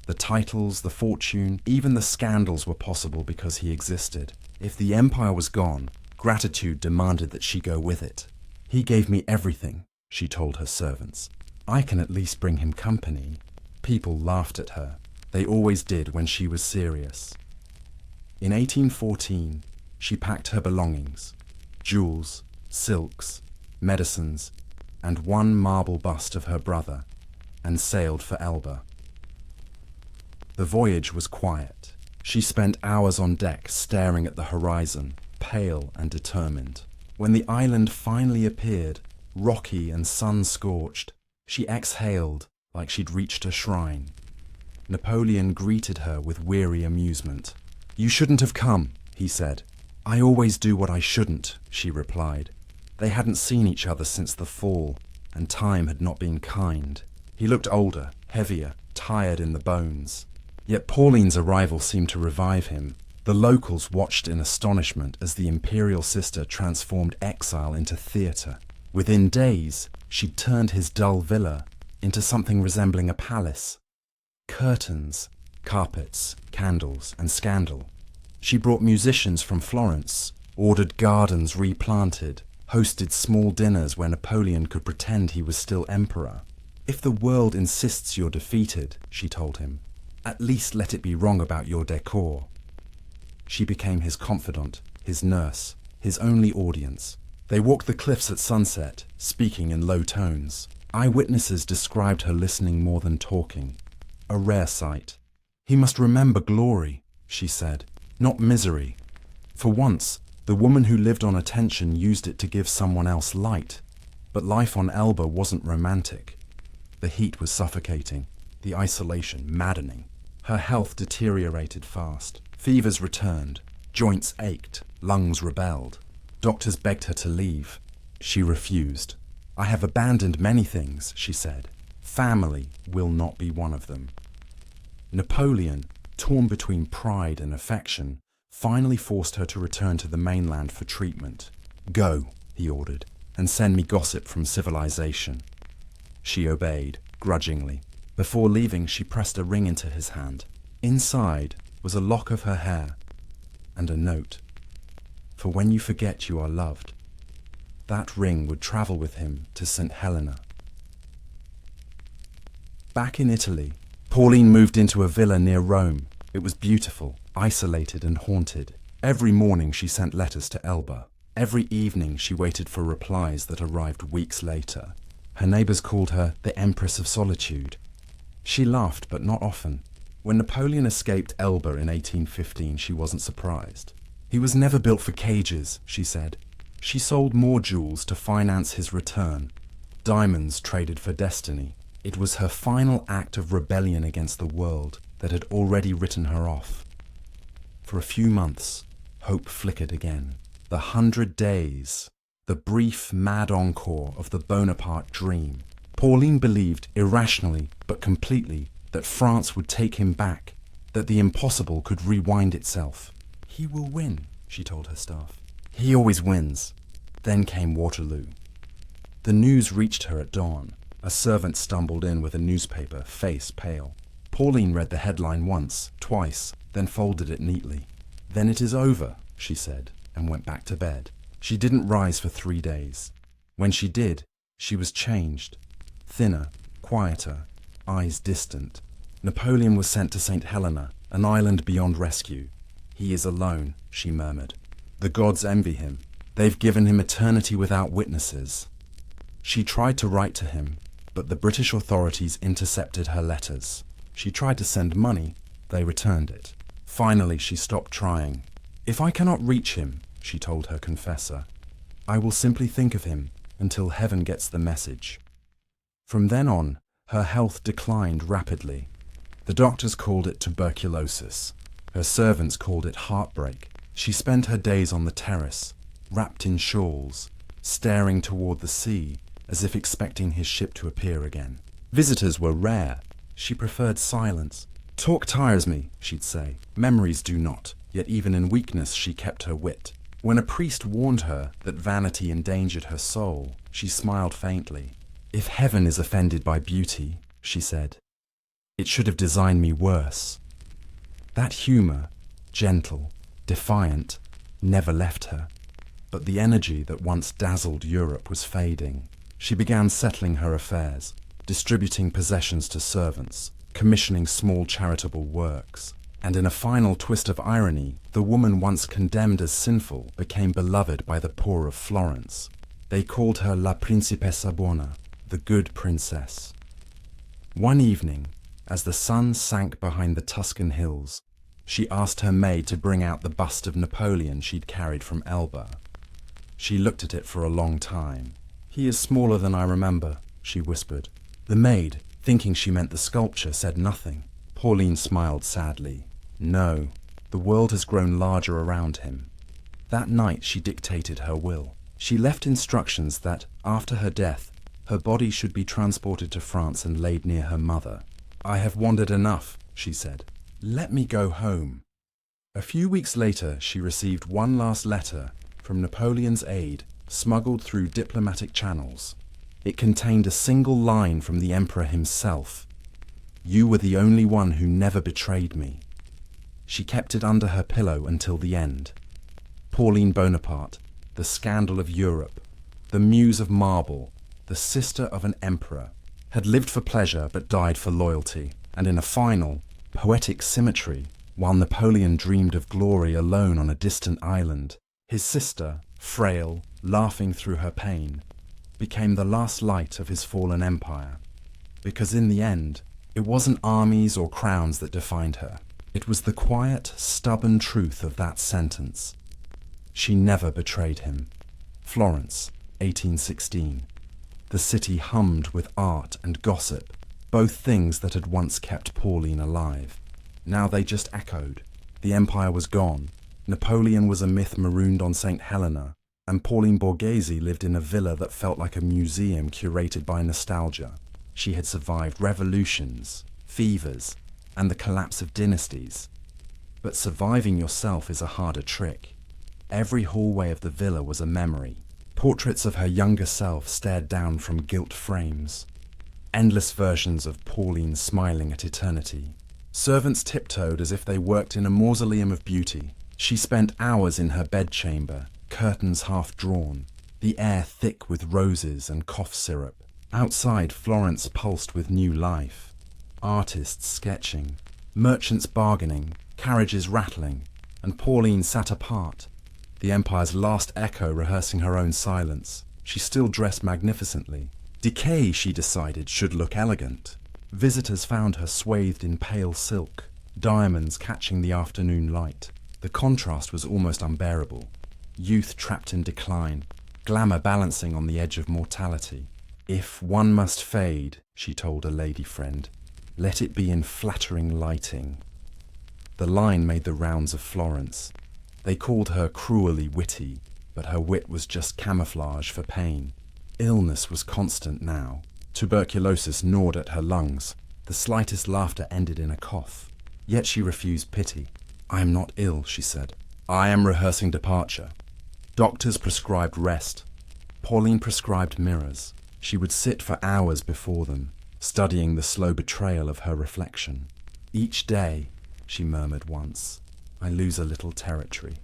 The titles, the fortune, even the scandals were possible because he existed. If the empire was gone, gratitude demanded that she go with it. "He gave me everything," she told her servants. "I can at least bring him company." People laughed at her. They always did when she was serious. In 1814, she packed her belongings, jewels, silks, medicines, and one marble bust of her brother, and sailed for Elba. The voyage was quiet. She spent hours on deck staring at the horizon, pale and determined. When the island finally appeared, rocky and sun-scorched, she exhaled like she'd reached a shrine. Napoleon greeted her with weary amusement. "You shouldn't have come," he said. "I always do what I shouldn't," she replied. They hadn't seen each other since the fall, and time had not been kind. He looked older, heavier, tired in the bones. Yet Pauline's arrival seemed to revive him. The locals watched in astonishment as the imperial sister transformed exile into theatre. Within days, she'd turned his dull villa into something resembling a palace. Curtains, carpets, candles, and scandal. She brought musicians from Florence, ordered gardens replanted, hosted small dinners where Napoleon could pretend he was still emperor. "If the world insists you're defeated," she told him, "at least let it be wrong about your decor." She became his confidant, his nurse, his only audience. They walked the cliffs at sunset, speaking in low tones. Eyewitnesses described her listening more than talking. A rare sight. "He must remember glory," she said, "not misery." For once, the woman who lived on attention used it to give someone else light. But life on Elba wasn't romantic. The heat was suffocating, the isolation maddening. Her health deteriorated fast. Fevers returned, joints ached, lungs rebelled. Doctors begged her to leave. She refused. "I have abandoned many things," she said. "Family will not be one of them." Napoleon, torn between pride and affection, finally forced her to return to the mainland for treatment. "Go," he ordered, "and send me gossip from civilization." She obeyed, grudgingly. Before leaving, she pressed a ring into his hand. Inside was a lock of her hair and a note. "For when you forget you are loved." That ring would travel with him to St. Helena. Back in Italy, Pauline moved into a villa near Rome. It was beautiful, isolated and haunted. Every morning she sent letters to Elba. Every evening she waited for replies that arrived weeks later. Her neighbors called her the Empress of Solitude. She laughed, but not often. When Napoleon escaped Elba in 1815, she wasn't surprised. "He was never built for cages," she said. She sold more jewels to finance his return. Diamonds traded for destiny. It was her final act of rebellion against the world that had already written her off. For a few months, hope flickered again. The 100 days, the brief, mad encore of the Bonaparte dream. Pauline believed, irrationally but completely, that France would take him back, that the impossible could rewind itself. "He will win," she told her staff. "He always wins." Then came Waterloo. The news reached her at dawn. A servant stumbled in with a newspaper, face pale. Pauline read the headline once, twice, then folded it neatly. "Then it is over," she said, and went back to bed. She didn't rise for 3 days. When she did, she was changed. Thinner, quieter, eyes distant. Napoleon was sent to St. Helena, an island beyond rescue. He is alone, she murmured. The gods envy him. They've given him eternity without witnesses. She tried to write to him, but the British authorities intercepted her letters. She tried to send money. They returned it. Finally, she stopped trying. If I cannot reach him, she told her confessor, I will simply think of him until heaven gets the message. From then on, her health declined rapidly. The doctors called it tuberculosis. Her servants called it heartbreak. She spent her days on the terrace, wrapped in shawls, staring toward the sea, as if expecting his ship to appear again. Visitors were rare. She preferred silence. Talk tires me, she'd say. Memories do not. Yet even in weakness she kept her wit. When a priest warned her that vanity endangered her soul, she smiled faintly. If heaven is offended by beauty, she said, it should have designed me worse. That humour, gentle, defiant, never left her. But the energy that once dazzled Europe was fading. She began settling her affairs, distributing possessions to servants, commissioning small charitable works. And in a final twist of irony, the woman once condemned as sinful became beloved by the poor of Florence. They called her La Principessa Buona, the good princess. One evening, as the sun sank behind the Tuscan hills, she asked her maid to bring out the bust of Napoleon she'd carried from Elba. She looked at it for a long time. He is smaller than I remember, she whispered. The maid, thinking she meant the sculpture, said nothing. Pauline smiled sadly. No, the world has grown larger around him. That night she dictated her will. She left instructions that, after her death, her body should be transported to France and laid near her mother. I have wandered enough, she said. Let me go home. A few weeks later, she received one last letter from Napoleon's aide, smuggled through diplomatic channels. It contained a single line from the emperor himself. You were the only one who never betrayed me. She kept it under her pillow until the end. Pauline Bonaparte, the scandal of Europe, the muse of marble, the sister of an emperor, had lived for pleasure but died for loyalty, and in a final, poetic symmetry, while Napoleon dreamed of glory alone on a distant island, his sister, frail, laughing through her pain, became the last light of his fallen empire. Because in the end, it wasn't armies or crowns that defined her. It was the quiet, stubborn truth of that sentence. She never betrayed him. Florence, 1816. The city hummed with art and gossip, both things that had once kept Pauline alive. Now they just echoed. The empire was gone. Napoleon was a myth marooned on St. Helena, and Pauline Borghese lived in a villa that felt like a museum curated by nostalgia. She had survived revolutions, fevers, and the collapse of dynasties. But surviving yourself is a harder trick. Every hallway of the villa was a memory. Portraits of her younger self stared down from gilt frames. Endless versions of Pauline smiling at eternity. Servants tiptoed as if they worked in a mausoleum of beauty. She spent hours in her bedchamber, curtains half drawn, the air thick with roses and cough syrup. Outside, Florence pulsed with new life. Artists sketching, merchants bargaining, carriages rattling, and Pauline sat apart, the empire's last echo rehearsing her own silence. She still dressed magnificently. Decay, she decided, should look elegant. Visitors found her swathed in pale silk, diamonds catching the afternoon light. The contrast was almost unbearable. Youth trapped in decline, glamour balancing on the edge of mortality. If one must fade, she told a lady friend, let it be in flattering lighting. The line made the rounds of Florence. They called her cruelly witty, but her wit was just camouflage for pain. Illness was constant now. Tuberculosis gnawed at her lungs. The slightest laughter ended in a cough. Yet she refused pity. I am not ill, she said. I am rehearsing departure. Doctors prescribed rest. Pauline prescribed mirrors. She would sit for hours before them, studying the slow betrayal of her reflection. Each day, she murmured once, I lose a little territory.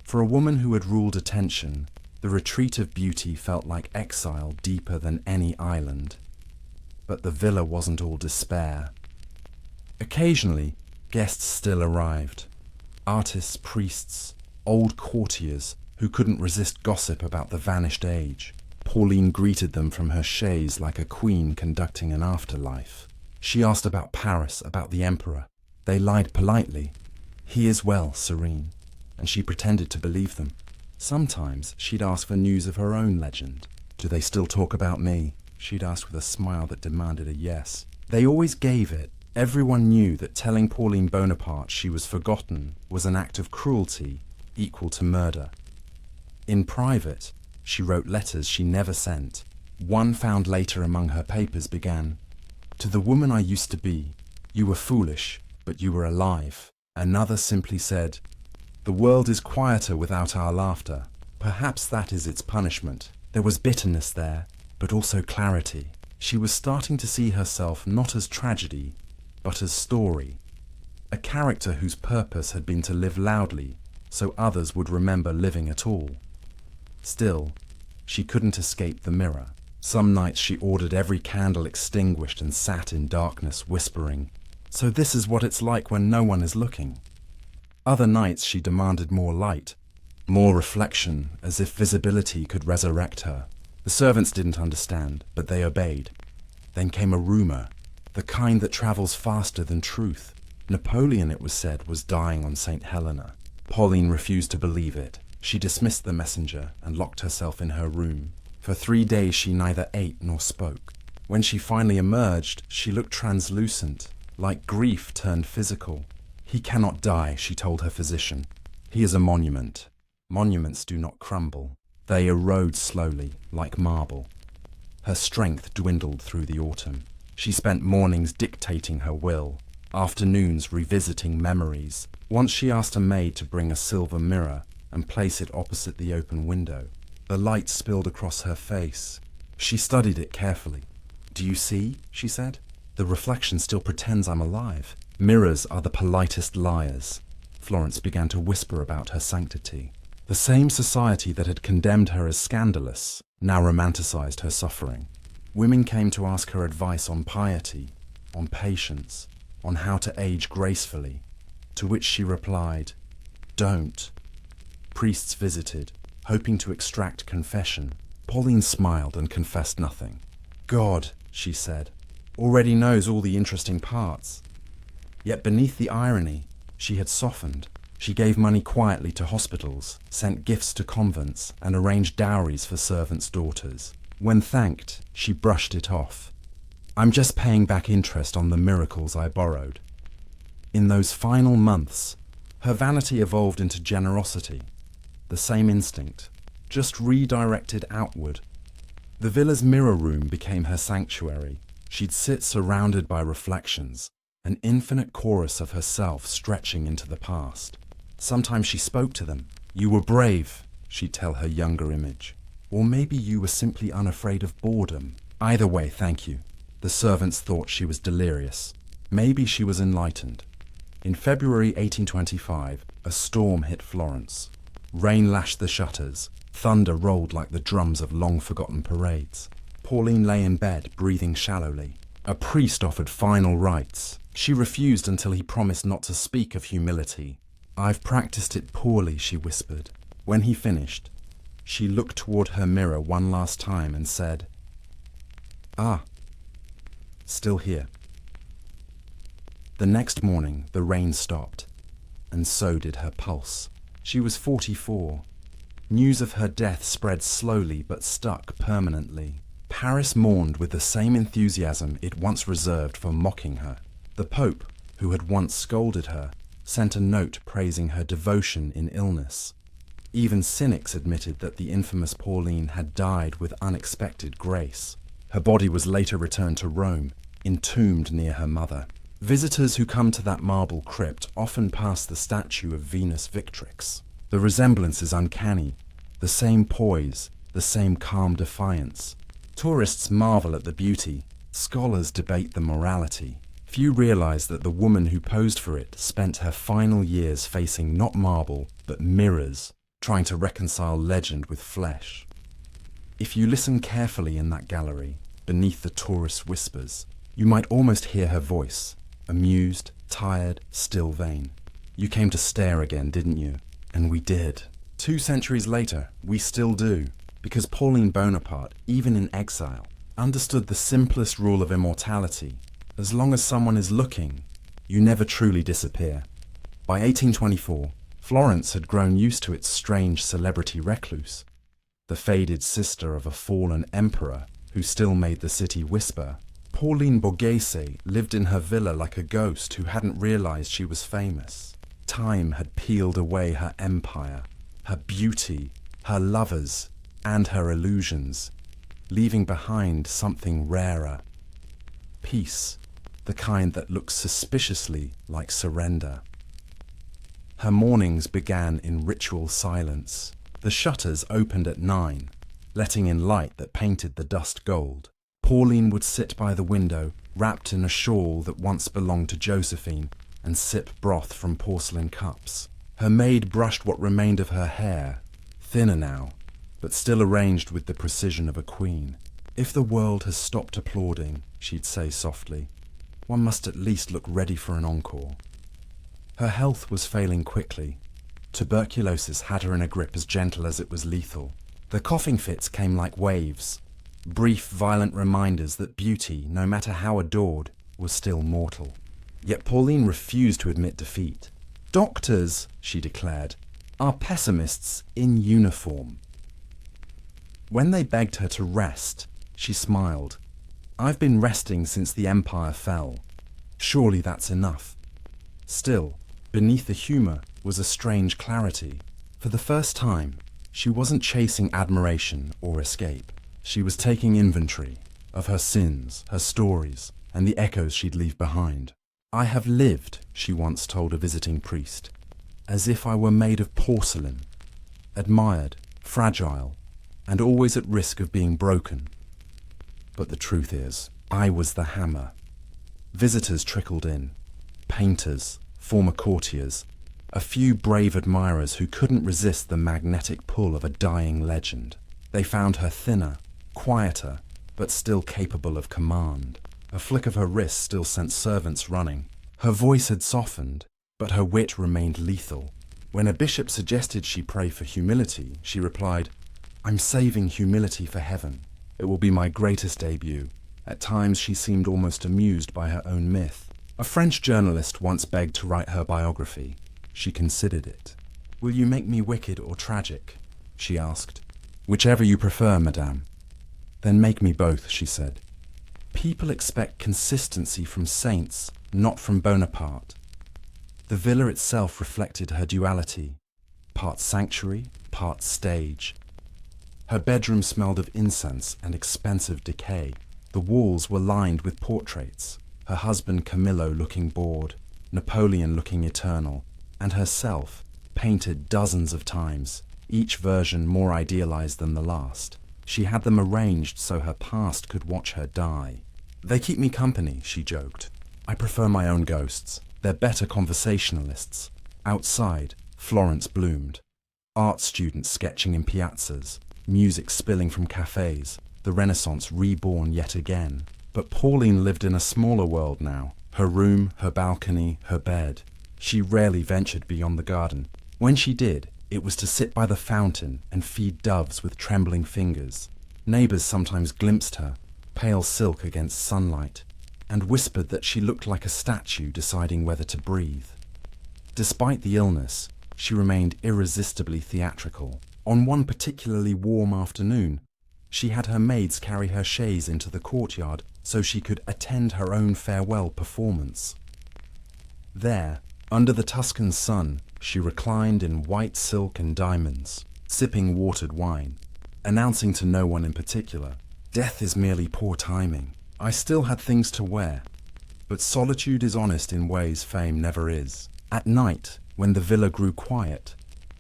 For a woman who had ruled attention, the retreat of beauty felt like exile deeper than any island. But the villa wasn't all despair. Occasionally, guests still arrived. Artists, priests, old courtiers who couldn't resist gossip about the vanished age. Pauline greeted them from her chaise like a queen conducting an afterlife. She asked about Paris, about the emperor. They lied politely. He is well, serene. And she pretended to believe them. Sometimes she'd ask for news of her own legend. Do they still talk about me? She'd ask with a smile that demanded a yes. They always gave it. Everyone knew that telling Pauline Bonaparte she was forgotten was an act of cruelty equal to murder. In private, she wrote letters she never sent. One found later among her papers began, "To the woman I used to be, you were foolish, but you were alive." Another simply said, "The world is quieter without our laughter. Perhaps that is its punishment." There was bitterness there, but also clarity. She was starting to see herself not as tragedy, but as story. A character whose purpose had been to live loudly, so others would remember living at all. Still, she couldn't escape the mirror. Some nights she ordered every candle extinguished and sat in darkness, whispering, "So this is what it's like when no one is looking." Other nights she demanded more light, more reflection, as if visibility could resurrect her. The servants didn't understand, but they obeyed. Then came a rumor, the kind that travels faster than truth. Napoleon, it was said, was dying on St. Helena. Pauline refused to believe it. She dismissed the messenger and locked herself in her room. For 3 days she neither ate nor spoke. When she finally emerged, she looked translucent, like grief turned physical. "He cannot die," she told her physician. "He is a monument. Monuments do not crumble. They erode slowly, like marble." Her strength dwindled through the autumn. She spent mornings dictating her will, afternoons revisiting memories. Once she asked a maid to bring a silver mirror and place it opposite the open window. The light spilled across her face. She studied it carefully. "Do you see?" she said. "The reflection still pretends I'm alive. Mirrors are the politest liars." Florence began to whisper about her sanctity. The same society that had condemned her as scandalous now romanticized her suffering. Women came to ask her advice on piety, on patience, on how to age gracefully, to which she replied, "Don't." Priests visited, hoping to extract confession. Pauline smiled and confessed nothing. "God," she said, "already knows all the interesting parts." Yet beneath the irony, she had softened. She gave money quietly to hospitals, sent gifts to convents, and arranged dowries for servants' daughters. When thanked, she brushed it off. "I'm just paying back interest on the miracles I borrowed." In those final months, her vanity evolved into generosity. The same instinct, just redirected outward. The villa's mirror room became her sanctuary. She'd sit surrounded by reflections, an infinite chorus of herself stretching into the past. Sometimes she spoke to them. "You were brave," she'd tell her younger image. Or maybe you were simply unafraid of boredom. Either way, thank you. The servants thought she was delirious. Maybe she was enlightened. In February 1825, a storm hit Florence. Rain lashed the shutters. Thunder rolled like the drums of long-forgotten parades. Pauline lay in bed, breathing shallowly. A priest offered final rites. She refused until he promised not to speak of humility. "I've practiced it poorly," she whispered. When he finished, she looked toward her mirror one last time and said, "Ah, still here." The next morning, the rain stopped, and so did her pulse. She was 44. News of her death spread slowly but stuck permanently. Paris mourned with the same enthusiasm it once reserved for mocking her. The Pope, who had once scolded her, sent a note praising her devotion in illness. Even cynics admitted that the infamous Pauline had died with unexpected grace. Her body was later returned to Rome, entombed near her mother. Visitors who come to that marble crypt often pass the statue of Venus Victrix. The resemblance is uncanny, the same poise, the same calm defiance. Tourists marvel at the beauty, scholars debate the morality. Few realize that the woman who posed for it spent her final years facing not marble, but mirrors, trying to reconcile legend with flesh. If you listen carefully in that gallery, beneath the tourist whispers, you might almost hear her voice, amused, tired, still vain. You came to stare again, didn't you? And we did. 2 centuries later, we still do, because Pauline Bonaparte, even in exile, understood the simplest rule of immortality. As long as someone is looking, you never truly disappear. By 1824, Florence had grown used to its strange celebrity recluse, the faded sister of a fallen emperor who still made the city whisper. Pauline Borghese lived in her villa like a ghost who hadn't realized she was famous. Time had peeled away her empire, her beauty, her lovers, and her illusions, leaving behind something rarer. Peace, the kind that looks suspiciously like surrender. Her mornings began in ritual silence. The shutters opened at 9, letting in light that painted the dust gold. Pauline would sit by the window, wrapped in a shawl that once belonged to Josephine, and sip broth from porcelain cups. Her maid brushed what remained of her hair, thinner now, but still arranged with the precision of a queen. If the world has stopped applauding, she'd say softly, one must at least look ready for an encore. Her health was failing quickly. Tuberculosis had her in a grip as gentle as it was lethal. The coughing fits came like waves, brief, violent reminders that beauty, no matter how adored, was still mortal. Yet Pauline refused to admit defeat. Doctors, she declared, are pessimists in uniform. When they begged her to rest, she smiled. I've been resting since the empire fell. Surely that's enough. Still, beneath the humour was a strange clarity. For the first time, she wasn't chasing admiration or escape. She was taking inventory of her sins, her stories, and the echoes she'd leave behind. I have lived, she once told a visiting priest, as if I were made of porcelain, admired, fragile, and always at risk of being broken. But the truth is, I was the hammer. Visitors trickled in, painters, former courtiers, a few brave admirers who couldn't resist the magnetic pull of a dying legend. They found her thinner, quieter, but still capable of command. A flick of her wrist still sent servants running. Her voice had softened, but her wit remained lethal. When a bishop suggested she pray for humility, she replied, I'm saving humility for heaven. It will be my greatest debut. At times she seemed almost amused by her own myth. A French journalist once begged to write her biography. She considered it. Will you make me wicked or tragic? She asked. Whichever you prefer, madame. Then make me both, she said. People expect consistency from saints, not from Bonaparte. The villa itself reflected her duality, part sanctuary, part stage. Her bedroom smelled of incense and expensive decay. The walls were lined with portraits, her husband Camillo looking bored, Napoleon looking eternal, and herself, painted dozens of times, each version more idealized than the last. She had them arranged so her past could watch her die. They keep me company, she joked. I prefer my own ghosts. They're better conversationalists. Outside, Florence bloomed. Art students sketching in piazzas, music spilling from cafes, the Renaissance reborn yet again. But Pauline lived in a smaller world now. Her room, her balcony, her bed. She rarely ventured beyond the garden. When she did, it was to sit by the fountain and feed doves with trembling fingers. Neighbours sometimes glimpsed her, pale silk against sunlight, and whispered that she looked like a statue deciding whether to breathe. Despite the illness, she remained irresistibly theatrical. On one particularly warm afternoon, she had her maids carry her chaise into the courtyard so she could attend her own farewell performance. There, under the Tuscan sun, she reclined in white silk and diamonds, sipping watered wine, announcing to no one in particular, death is merely poor timing. I still had things to wear, but solitude is honest in ways fame never is. At night, when the villa grew quiet,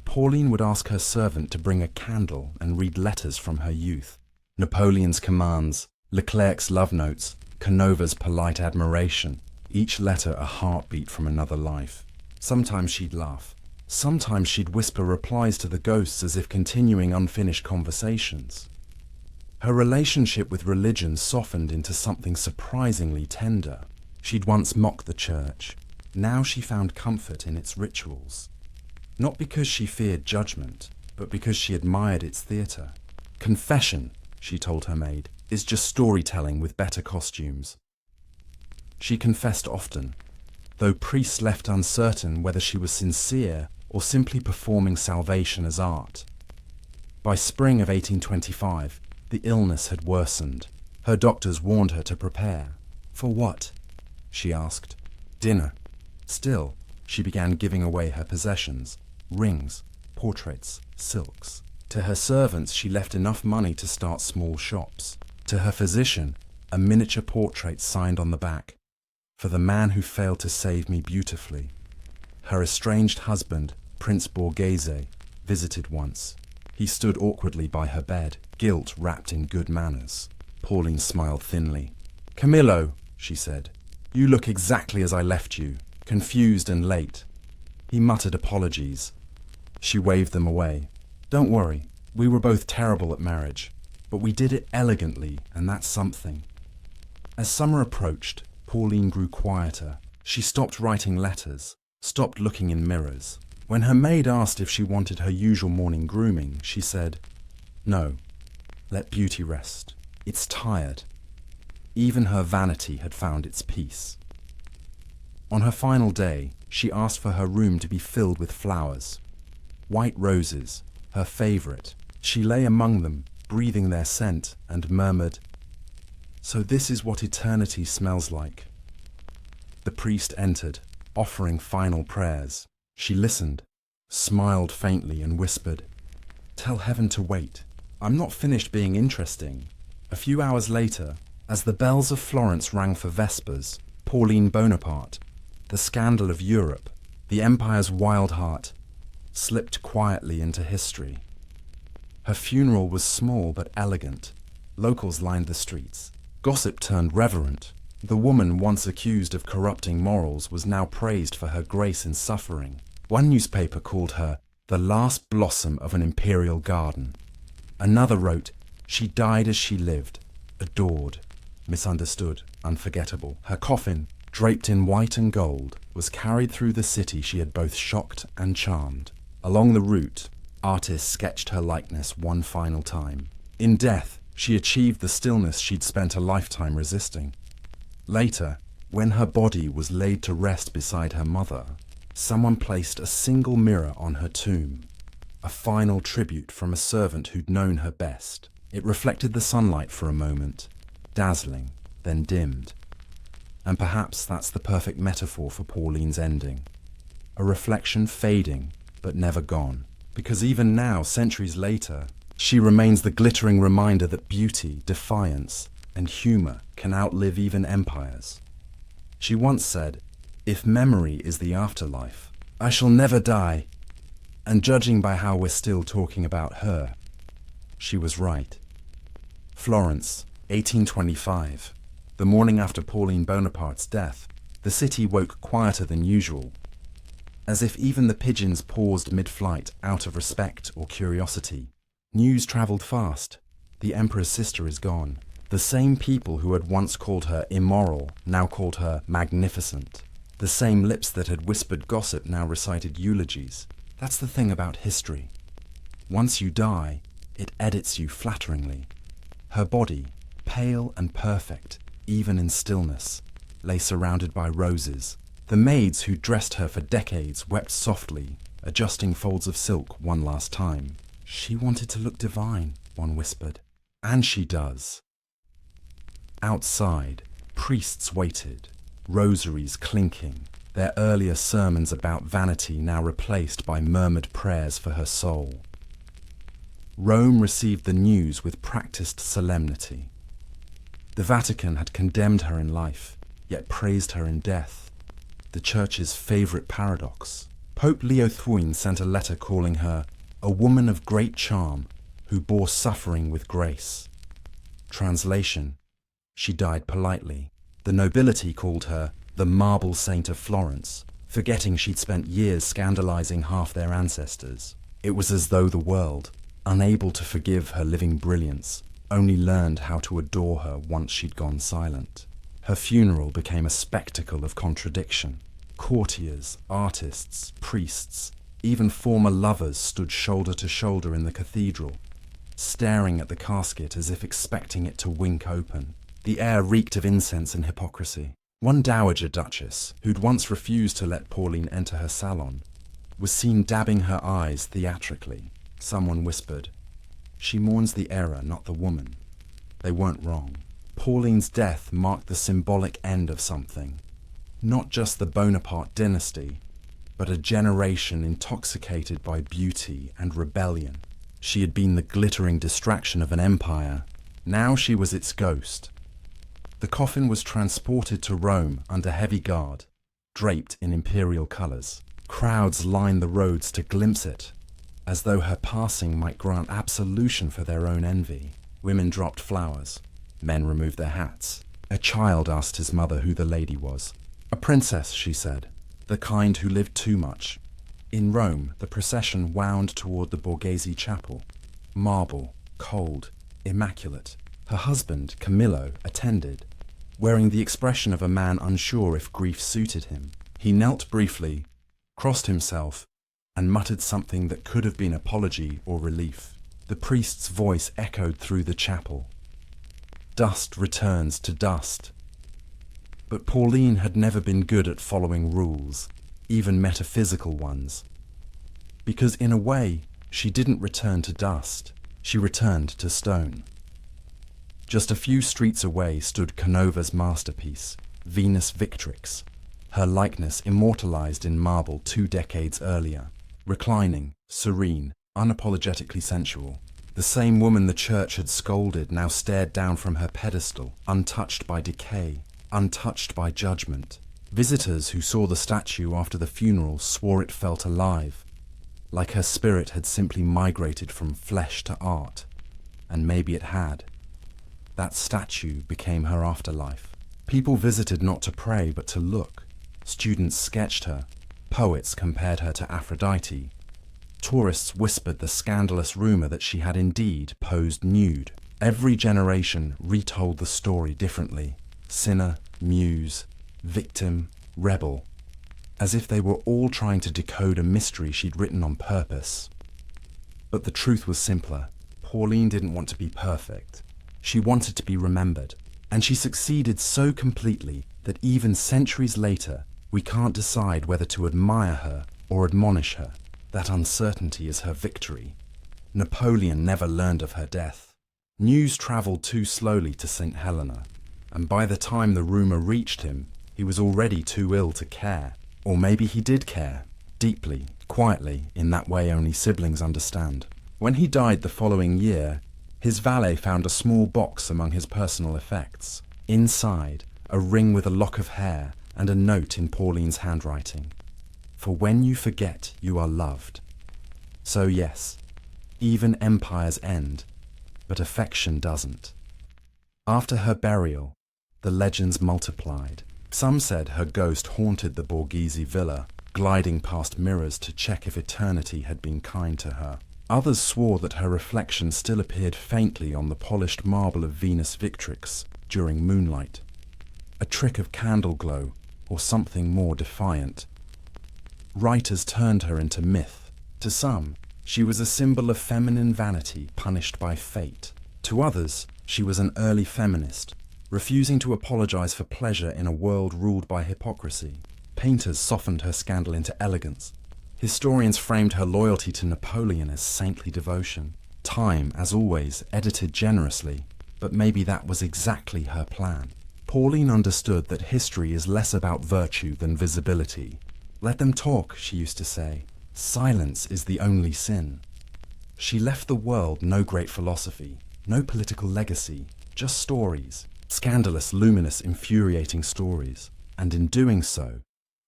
Pauline would ask her servant to bring a candle and read letters from her youth. Napoleon's commands, Leclerc's love notes, Canova's polite admiration, each letter a heartbeat from another life. Sometimes she'd laugh. Sometimes she'd whisper replies to the ghosts as if continuing unfinished conversations. Her relationship with religion softened into something surprisingly tender. She'd once mocked the church. Now she found comfort in its rituals. Not because she feared judgment, but because she admired its theatre. Confession, she told her maid, is just storytelling with better costumes. She confessed often, though priests left uncertain whether she was sincere or simply performing salvation as art. By spring of 1825, the illness had worsened. Her doctors warned her to prepare. For what? She asked. Dinner. Still, she began giving away her possessions, rings, portraits, silks. To her servants, she left enough money to start small shops. To her physician, a miniature portrait signed on the back, "For the man who failed to save me beautifully." Her estranged husband, Prince Borghese, visited once. He stood awkwardly by her bed, guilt wrapped in good manners. Pauline smiled thinly. "Camillo," she said, "you look exactly as I left you, confused and late." He muttered apologies. She waved them away. "Don't worry, we were both terrible at marriage, but we did it elegantly, and that's something." As summer approached, Pauline grew quieter. She stopped writing letters, stopped looking in mirrors. When her maid asked if she wanted her usual morning grooming, she said, "No, let beauty rest. It's tired." Even her vanity had found its peace. On her final day, she asked for her room to be filled with flowers. White roses, her favorite. She lay among them, breathing their scent, and murmured, "So this is what eternity smells like." The priest entered, offering final prayers. She listened, smiled faintly, and whispered, "Tell heaven to wait. I'm not finished being interesting." A few hours later, as the bells of Florence rang for vespers, Pauline Bonaparte, the scandal of Europe, the empire's wild heart, slipped quietly into history. Her funeral was small but elegant. Locals lined the streets. Gossip turned reverent. The woman once accused of corrupting morals was now praised for her grace in suffering. One newspaper called her the last blossom of an imperial garden. Another wrote, "She died as she lived, adored, misunderstood, unforgettable." Her coffin, draped in white and gold, was carried through the city she had both shocked and charmed. Along the route, artists sketched her likeness one final time. In death, she achieved the stillness she'd spent a lifetime resisting. Later, when her body was laid to rest beside her mother, someone placed a single mirror on her tomb, a final tribute from a servant who'd known her best. It reflected the sunlight for a moment, dazzling, then dimmed. And perhaps that's the perfect metaphor for Pauline's ending. A reflection fading, but never gone. Because even now, centuries later, she remains the glittering reminder that beauty, defiance, and humor can outlive even empires. She once said, "If memory is the afterlife, I shall never die." And judging by how we're still talking about her, she was right. Florence, 1825. The morning after Pauline Bonaparte's death, the city woke quieter than usual, as if even the pigeons paused mid-flight out of respect or curiosity. News travelled fast. The emperor's sister is gone. The same people who had once called her immoral now called her magnificent. The same lips that had whispered gossip now recited eulogies. That's the thing about history. Once you die, it edits you flatteringly. Her body, pale and perfect, even in stillness, lay surrounded by roses. The maids who dressed her for decades wept softly, adjusting folds of silk one last time. "She wanted to look divine," one whispered. "And she does." Outside, priests waited, rosaries clinking, their earlier sermons about vanity now replaced by murmured prayers for her soul. Rome received the news with practiced solemnity. The Vatican had condemned her in life, yet praised her in death. The Church's favourite paradox. Pope Leo XIII sent a letter calling her a woman of great charm who bore suffering with grace. Translation: she died politely. The nobility called her the marble saint of Florence, forgetting she'd spent years scandalizing half their ancestors. It was as though the world, unable to forgive her living brilliance, only learned how to adore her once she'd gone silent. Her funeral became a spectacle of contradiction. Courtiers, artists, priests, even former lovers stood shoulder to shoulder in the cathedral, staring at the casket as if expecting it to wink open. The air reeked of incense and hypocrisy. One dowager duchess, who'd once refused to let Pauline enter her salon, was seen dabbing her eyes theatrically. Someone whispered, "She mourns the error, not the woman." They weren't wrong. Pauline's death marked the symbolic end of something. Not just the Bonaparte dynasty, but a generation intoxicated by beauty and rebellion. She had been the glittering distraction of an empire. Now she was its ghost. The coffin was transported to Rome under heavy guard, draped in imperial colours. Crowds lined the roads to glimpse it, as though her passing might grant absolution for their own envy. Women dropped flowers. Men removed their hats. A child asked his mother who the lady was. "A princess," she said, "the kind who lived too much." In Rome, the procession wound toward the Borghese chapel. Marble, cold, immaculate. Her husband, Camillo, attended, wearing the expression of a man unsure if grief suited him. He knelt briefly, crossed himself, and muttered something that could have been apology or relief. The priest's voice echoed through the chapel. Dust returns to dust. But Pauline had never been good at following rules, even metaphysical ones. Because in a way, she didn't return to dust, she returned to stone. Just a few streets away stood Canova's masterpiece, Venus Victrix, her likeness immortalized in marble 2 decades earlier, reclining, serene, unapologetically sensual. The same woman the church had scolded now stared down from her pedestal, untouched by decay, untouched by judgment. Visitors who saw the statue after the funeral swore it felt alive, like her spirit had simply migrated from flesh to art. And maybe it had. That statue became her afterlife. People visited not to pray but to look. Students sketched her. Poets compared her to Aphrodite. Tourists whispered the scandalous rumor that she had indeed posed nude. Every generation retold the story differently. Sinner, muse, victim, rebel. As if they were all trying to decode a mystery she'd written on purpose. But the truth was simpler. Pauline didn't want to be perfect. She wanted to be remembered. And she succeeded so completely that even centuries later, we can't decide whether to admire her or admonish her. That uncertainty is her victory. Napoleon never learned of her death. News travelled too slowly to St. Helena, and by the time the rumour reached him, he was already too ill to care. Or maybe he did care, deeply, quietly, in that way only siblings understand. When he died the following year, his valet found a small box among his personal effects. Inside, a ring with a lock of hair and a note in Pauline's handwriting. For when you forget, you are loved. So yes, even empires end, but affection doesn't. After her burial, the legends multiplied. Some said her ghost haunted the Borghese villa, gliding past mirrors to check if eternity had been kind to her. Others swore that her reflection still appeared faintly on the polished marble of Venus Victrix during moonlight. A trick of candle glow, or something more defiant. Writers turned her into myth. To some, she was a symbol of feminine vanity punished by fate. To others, she was an early feminist, refusing to apologize for pleasure in a world ruled by hypocrisy. Painters softened her scandal into elegance. Historians framed her loyalty to Napoleon as saintly devotion. Time, as always, edited generously, but maybe that was exactly her plan. Pauline understood that history is less about virtue than visibility. "Let them talk," she used to say. "Silence is the only sin." She left the world no great philosophy, no political legacy, just stories. Scandalous, luminous, infuriating stories. And in doing so,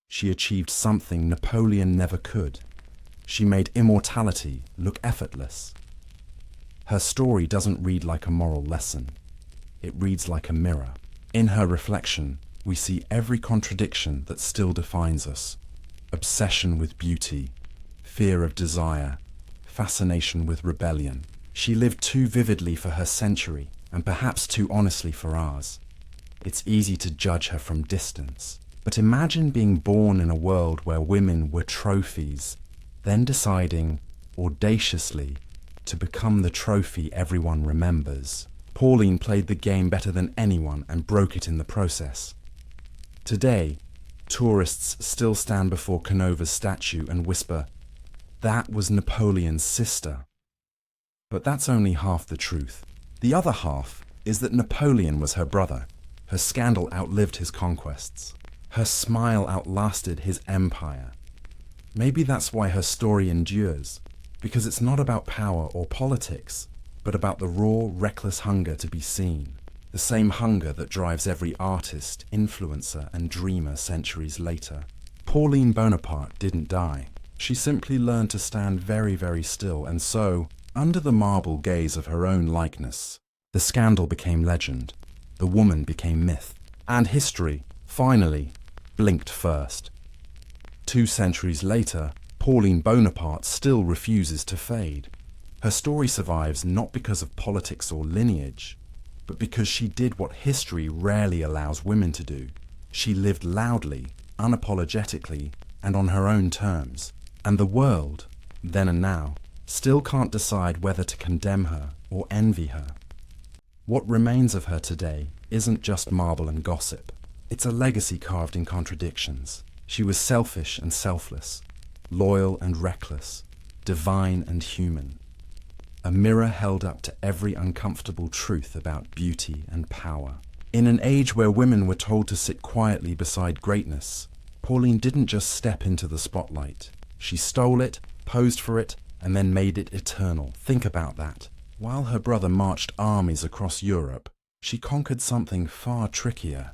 she achieved something Napoleon never could. She made immortality look effortless. Her story doesn't read like a moral lesson. It reads like a mirror. In her reflection, we see every contradiction that still defines us. obsession with beauty, fear of desire, fascination with rebellion. She lived too vividly for her century, and perhaps too honestly for ours. It's easy to judge her from distance, but imagine being born in a world where women were trophies, then deciding, audaciously, to become the trophy everyone remembers. Pauline played the game better than anyone and broke it in the process. Today, tourists still stand before Canova's statue and whisper, "That was Napoleon's sister." But that's only half the truth. The other half is that Napoleon was her brother. Her scandal outlived his conquests. Her smile outlasted his empire. Maybe that's why her story endures, because it's not about power or politics, but about the raw, reckless hunger to be seen. The same hunger that drives every artist, influencer, and dreamer centuries later. Pauline Bonaparte didn't die. She simply learned to stand very, very still, and so, under the marble gaze of her own likeness, the scandal became legend, the woman became myth, and history, finally, blinked first. 2 centuries later, Pauline Bonaparte still refuses to fade. Her story survives not because of politics or lineage, but because she did what history rarely allows women to do. She lived loudly, unapologetically, and on her own terms. And the world, then and now, still can't decide whether to condemn her or envy her. What remains of her today isn't just marble and gossip. It's a legacy carved in contradictions. She was selfish and selfless, loyal and reckless, divine and human. A mirror held up to every uncomfortable truth about beauty and power. In an age where women were told to sit quietly beside greatness, Pauline didn't just step into the spotlight. She stole it, posed for it, and then made it eternal. Think about that. While her brother marched armies across Europe, she conquered something far trickier: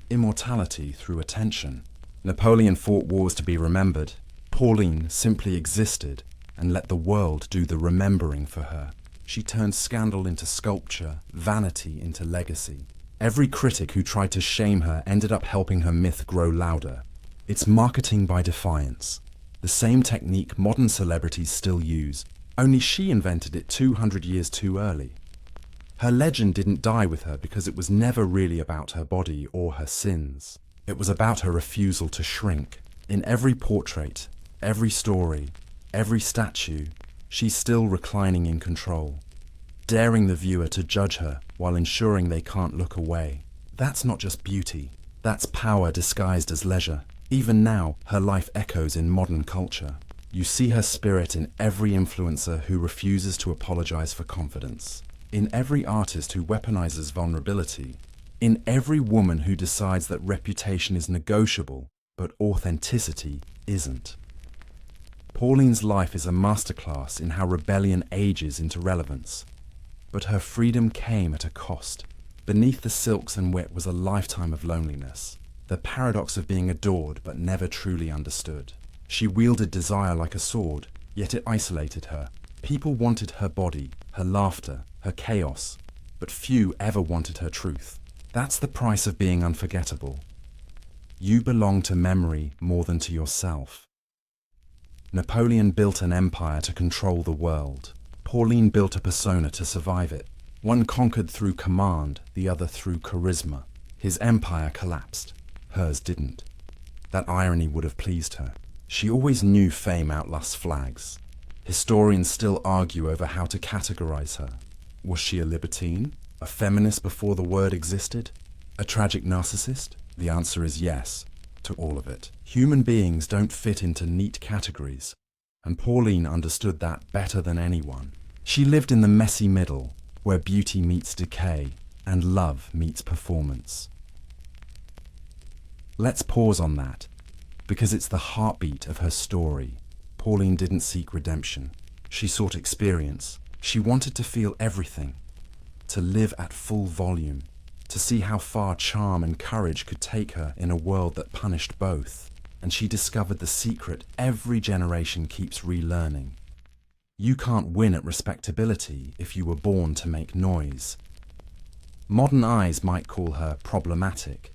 immortality through attention. Napoleon fought wars to be remembered. Pauline simply existed and let the world do the remembering for her. She turned scandal into sculpture, vanity into legacy. Every critic who tried to shame her ended up helping her myth grow louder. It's marketing by defiance. The same technique modern celebrities still use, only she invented it 200 years too early. Her legend didn't die with her because it was never really about her body or her sins. It was about her refusal to shrink. In every portrait, every story, every statue, she's still reclining in control, daring the viewer to judge her while ensuring they can't look away. That's not just beauty, that's power disguised as leisure. Even now, her life echoes in modern culture. You see her spirit in every influencer who refuses to apologize for confidence, in every artist who weaponizes vulnerability, in every woman who decides that reputation is negotiable, but authenticity isn't. Pauline's life is a masterclass in how rebellion ages into relevance. But her freedom came at a cost. Beneath the silks and wit was a lifetime of loneliness. The paradox of being adored but never truly understood. She wielded desire like a sword, yet it isolated her. People wanted her body, her laughter, her chaos, but few ever wanted her truth. That's the price of being unforgettable. You belong to memory more than to yourself. Napoleon built an empire to control the world. Pauline built a persona to survive it. One conquered through command, the other through charisma. His empire collapsed. Hers didn't. That irony would have pleased her. She always knew fame outlasts flags. Historians still argue over how to categorize her. Was she a libertine? A feminist before the word existed? A tragic narcissist? The answer is yes, to all of it. Human beings don't fit into neat categories, and Pauline understood that better than anyone. She lived in the messy middle, where beauty meets decay, and love meets performance. Let's pause on that, because it's the heartbeat of her story. Pauline didn't seek redemption. She sought experience. She wanted to feel everything, to live at full volume, to see how far charm and courage could take her in a world that punished both. And she discovered the secret every generation keeps relearning. You can't win at respectability if you were born to make noise. Modern eyes might call her problematic,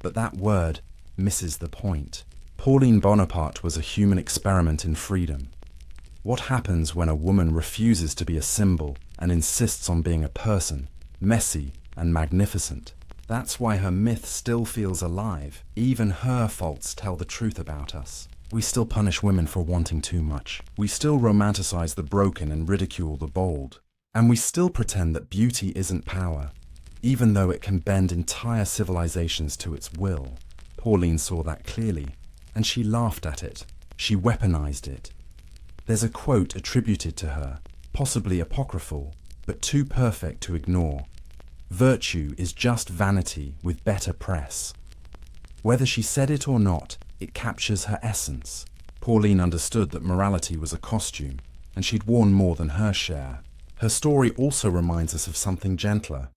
but that word misses the point. Pauline Bonaparte was a human experiment in freedom. What happens when a woman refuses to be a symbol and insists on being a person, messy and magnificent? That's why her myth still feels alive. Even her faults tell the truth about us. We still punish women for wanting too much. We still romanticize the broken and ridicule the bold. And we still pretend that beauty isn't power, even though it can bend entire civilizations to its will. Pauline saw that clearly, and she laughed at it. She weaponized it. There's a quote attributed to her, possibly apocryphal, but too perfect to ignore. "Virtue is just vanity with better press." Whether she said it or not, it captures her essence. Pauline understood that morality was a costume, and she'd worn more than her share. Her story also reminds us of something gentler,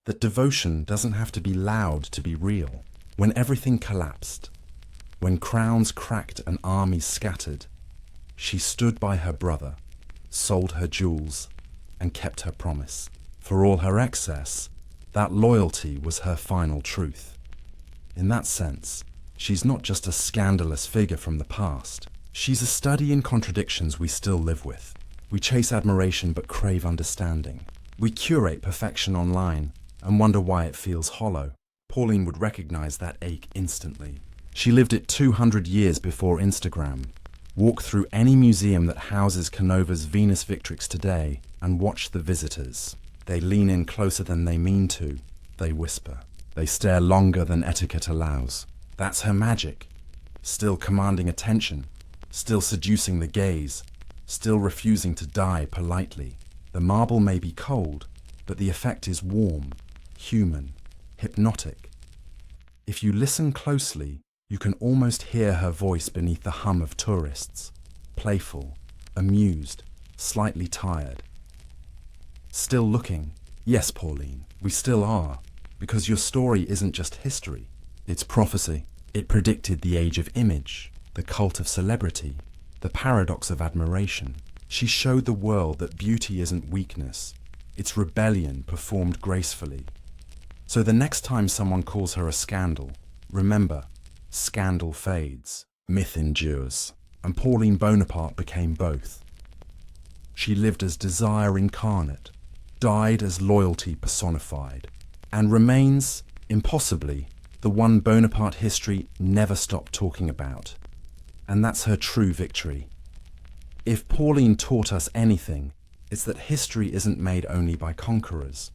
that devotion doesn't have to be loud to be real. When everything collapsed, when crowns cracked and armies scattered, she stood by her brother, sold her jewels, and kept her promise. For all her excess, that loyalty was her final truth. In that sense, she's not just a scandalous figure from the past. She's a study in contradictions we still live with. We chase admiration but crave understanding. We curate perfection online and wonder why it feels hollow. Pauline would recognize that ache instantly. She lived it 200 years before Instagram. Walk through any museum that houses Canova's Venus Victrix today and watch the visitors. They lean in closer than they mean to. They whisper. They stare longer than etiquette allows. That's her magic. Still commanding attention. Still seducing the gaze. Still refusing to die politely. The marble may be cold, but the effect is warm, human, hypnotic. If you listen closely, you can almost hear her voice beneath the hum of tourists. Playful, amused, slightly tired. Still looking? Yes, Pauline, we still are, because your story isn't just history, it's prophecy. It predicted the age of image, the cult of celebrity, the paradox of admiration. She showed the world that beauty isn't weakness, it's rebellion performed gracefully. So the next time someone calls her a scandal, remember, scandal fades, myth endures, and Pauline Bonaparte became both. She lived as desire incarnate, died as loyalty personified, and remains, impossibly, the one Bonaparte history never stopped talking about. And that's her true victory. If Pauline taught us anything, it's that history isn't made only by conquerors.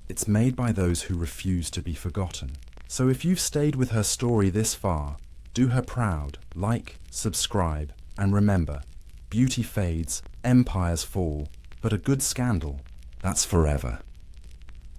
It's made by those who refuse to be forgotten. So if you've stayed with her story this far, do her proud, like, subscribe, and remember, beauty fades, empires fall, but a good scandal, that's forever.